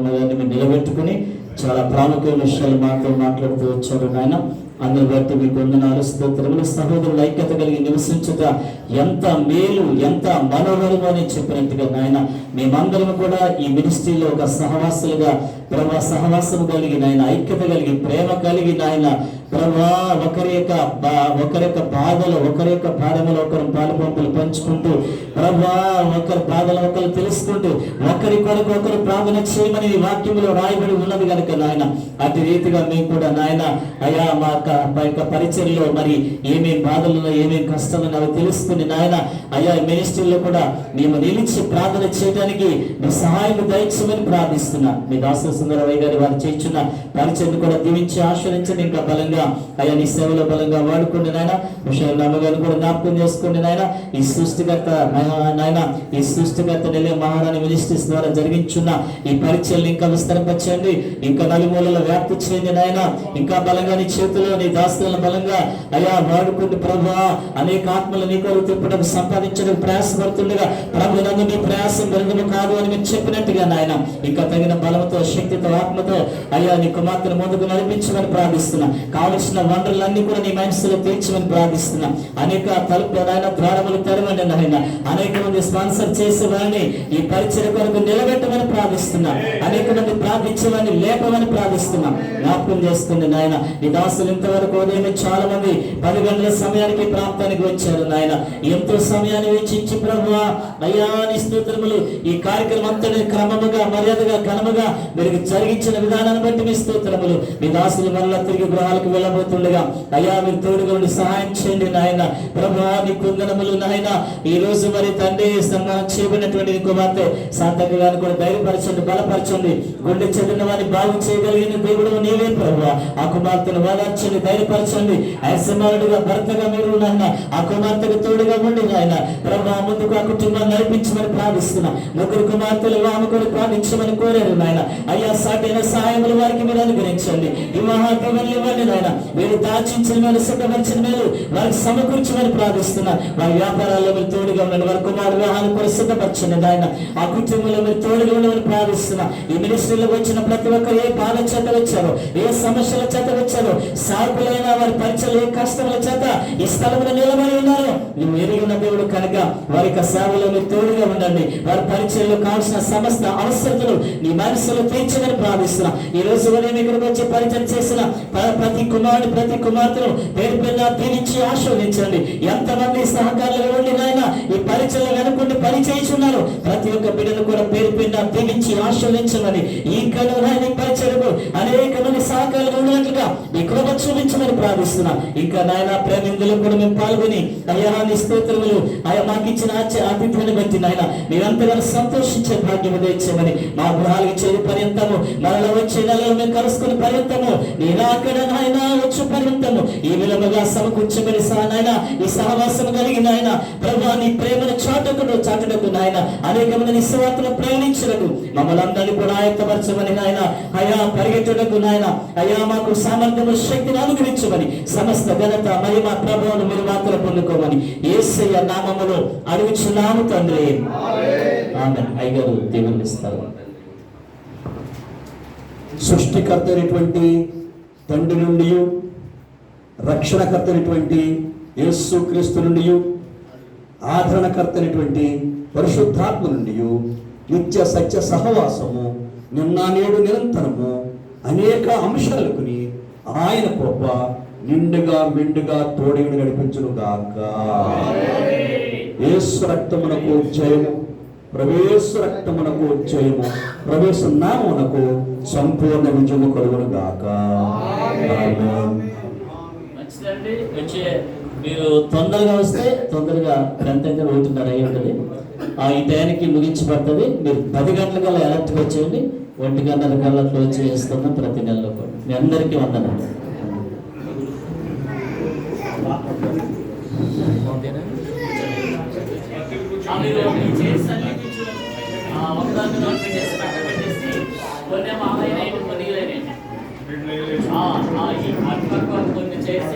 గారిని మీరు నిలబెట్టుకుని చాలా ప్రాముఖ్యమైన విషయాలు మాతో మాట్లాడుతూ వచ్చారు నాయన. అందుని బట్టి మీకు వందనాలు, స్తోత్రములు. సహోదరుల ఐక్యత కలిగి నివసించుట ఎంత మేలు, ఎంత మనోహరము అని చెప్పినట్టుగా నాయన మేమందరం కూడా ఈ మినిస్ట్రీలో ఒక సహవాసులుగా ప్రభా సహవాసము కలిగి నాయన, ఐక్యత కలిగి, ప్రేమ కలిగి నాయన ప్రభా ఒకరి యొక్క బాధలు, ఒకరి యొక్క భారములు ఒకరు పాలు పంపులు పంచుకుంటూ ప్రభా ఒకరి బాధలు ఒకరు తెలుసుకుంటూ ఒకరి కొరకు ఒకరు ప్రార్థన చేయమని వాక్యంలో రాయబడి ఉన్నది కనుక నాయన అటు రీతిగా మేము కూడా నాయన అయా మా యొక్క పరిచర్లో మరి ఏమేం బాధలు ఏమేం కష్టాలు అవి తెలుసుకుని నాయన అయా మినిస్ట్రీలో కూడా మేము నిలిచి ప్రార్థన చేయడానికి మీ సహాయం దయచేయమని ప్రార్థిస్తున్నా. మీ దాసు సుందరవయ్య గారి వారు చేస్తున్న పరిచర్ని కూడా దీవించి ఆశ్రయించండి. ఇంకా బలంగా అయ్యా నీ సేవలో బలంగా వాడుకోండి నాయన. అమ్మగారిని కూడా జ్ఞాపకం చేసుకోండి నాయన. ఈ సృష్టికర్త నాయన, ఈ సృష్టికర్త నెల మహారాణి మినిస్ట్రీస్ ద్వారా జరిగించున్న ఈ పరిచయలు ఇంకా విస్తరింపచేయండి, ఇంకా నలుమూలలో వ్యాప్తి చేయండి నాయన. ఇంకా బలంగా నీ చేతిలో నీ దాస్తులను బలంగా అయ్యా వాడుకుంటూ ప్రభా అనేక ఆత్మలు నీ కొరకు తిప్పడానికి సంపాదించడానికి ప్రయాసపడుతుండగా ప్రభు నన్ను నీ ప్రయాసం వ్యర్థము కాదు అని మీరు చెప్పినట్టుగా నాయన ఇంకా తగిన బలంతో, శక్తితో, ఆత్మతో అయ్యా నీ కుమార్తెను ముందుకు నడిపించమని ప్రార్థిస్తున్నా. కావలసిన వనరులన్నీ కూడా నీ మనసులో తీర్చమని ప్రార్థిస్తున్నా. అనేక తలుపులు నాయన ద్వారములు తెరవండి నాయన. అనేక మంది స్పాన్సర్ చేసేవాడిని ఈ పరిచయ కొరకు నిలబెట్టమని ప్రార్థిస్తున్నా. అనేక మంది ప్రార్థించేవాడిని లేపమని ప్రార్థిస్తున్నా. జ్ఞాపకం చేసుకుంది నాయన. ఈ దాసులు ఇంతవరకు ఉదయం చాలా మంది 10 గంటల సమయానికి ప్రాంతానికి వచ్చారు నాయన. ఎంతో సమయాన్ని వెచ్చించి ప్రభువా అయ్యా నీ స్తోత్రములు. ఈ కార్యక్రమం అంతటి క్రమముగా, మర్యాదగా, ఘనముగా మీరు జరిగించిన విధానాన్ని బట్టి మీ స్తోత్రములు. మీ దాసులు మరలా తిరిగి గృహాలకు వెళ్ళబోతుండగా అయ్యా మీరు తోడుగా ఉండి సహాయం చేయండి నాయన. ప్రభువా నీ కుందనములు నాయన ఈ రోజు మరి తండ్రి సన్మానం చేయబడినటువంటి కుమార్తె శాంతక్క గారిని కూడా ధైర్యపరచండి, బలపరచండి. గుండె చెందిన వారిని బాగు చేయగలిగిన దేవుడు నీవే ప్రభువా. ఆ కుమార్తెను ఓదార్చండి, ధైర్యపరచండి. ఐసమానుడిగా భర్తగా మీరు నాయన ఆ కుమార్తెకు తోడుగా ఉండి నాయన ప్రభువా ముందుకు ఆ కుటుంబాన్ని నడిపించమని ప్రార్థిస్తున్నా. 3 కుమార్తెలు ఆమె కూడా ప్రార్థించమని కోరారు నాయన. అయ్యా సాటైన సహాయములు వారికి మీరు అనుగ్రహించండి. ఈ మహాదేవుని ఇవ్వండి నాయన. మీరు దాచించిన మేలు, సిద్ధపరిచిన మేలు వారికి సమకూర్చమని ప్రార్థిస్తున్నా. వారి వ్యాపారాల్లో మీరు తోడుగా ఉండండి. వారి కుమారు వివాహాన్ని కూడా సిద్ధపరచండి నాయన. ఆ కుటుంబంలో మీరు తోడుగా ఉండమని ప్రార్థిస్తున్నా. ఈ మినిస్ట్రీలో వచ్చిన ప్రతి ఒక్కరు ఏ బాధ చేత వచ్చారో, ఏ సమస్యల చేత వచ్చారో, సార్పులైన వారి పరిచయం ఏ కష్టముల చేత ఈ స్థలంలో నిలబడి ఉన్నారో నువ్వు ఎరిగిన దేవుడు కనుక వారి సేవలో మీరు తోడుగా ఉండండి. వారి పరిచయంలో కావాల్సిన సమస్త అవసరతలు నీ మనసులో తీర్చమని ప్రార్థిస్తున్నా. ఈ రోజు ఉదయం ఇక్కడికి వచ్చి పరిచయం చేసిన ప్రతి కుమారుడు, ప్రతి కుమార్తెను పేరు పేరున దీవించి ఆశీర్వదించండి. ఎంతమంది సహకారులుగా ఉండి నాయన ఈ పరిచయం వెనుకుండి పరిచయించున్నారు ప్రతి ఒక్క బిడ్డను కూడా పేరు పేరున దీవించి ఆశీర్వదించమని ఈ కనునాయన పరిచయకు అనేక మంది సహకారులుగా ఉన్నట్లుగా మీ కృప చూపించమని ప్రార్థిస్తున్నా. ఇంకా నాయన ప్రేమిందులో కూడా మేము పాల్గొని అయ్యా నీ స్తోత్రములు అయ్యా మాకు ఇచ్చిన ఆతిథ్యాన్ని బట్టి నాయన మీరంతగానో సంతోషించే భాగ్యం తెచ్చమని మా గృహాలకు చేరి పర్యంతము మరల వచ్చే నెలలో మేము కలుసుకుని పర్యంతము నీ రాకడ నాయన వచ్చు పర్యంతము ఈ విలువగా సమకూర్చమని నాయన ఈ సహవాసం కలిగిన ఆయన ప్రభువా నీ ప్రేమను చాటుటకు నాయన అనేక మంది నిస్వార్థను ప్రేమించుటకు మమ్మల్ని అందరినీ కూడా ఆయత్తపరచమని నాయన అయా పరిగెట్టుటకు నాయన అయా మాకు సామర్థ్యము, శక్తిని అనుగ్రహించమని సమస్త ఘనత మహిమ ప్రభావం మీరు మాత్రం పొందుకోమని యేసయ్య నామములో అడుగుచున్నాము తండ్రి. ఆమేన్. అయ్యగారు దేవుని ఇస్తారు. సృష్టికర్త అయినటువంటి తండ్రి నుండి, రక్షణకర్త అయినటువంటి యేసు క్రీస్తు నుండి, ఆదరణకర్త అయినటువంటి పరిశుద్ధాత్మ నుండి నిత్య సత్య సహవాసము నిన్న నేడు నిరంతరము అనేక అంశాలకుని ఆయన కృప నిండుగా మెండుగా తోడిని నడిపించును గాక. యేసు రక్తమునకు జయము, ప్రవేశ రక్తమునకు జయము, ప్రవేశ నామమునకు సంపూర్ణ విజయము కలుగును గాక. మంచిదండి. వచ్చే మీరు తొందరగా వస్తే తొందరగా గ్రంథంగా 1:30 అయి ఉంటుంది. ఈ టైంకి ముగించబడుతుంది. మీరు 10 గంటలకల్లా ఎలర్ట్గా వచ్చేయండి. 1:30 కల్లా క్లోజ్ చేస్తున్నాం ప్రతి నెలలో కూడా. మీ అందరికీ వందనాలు. కొన్ని చేసి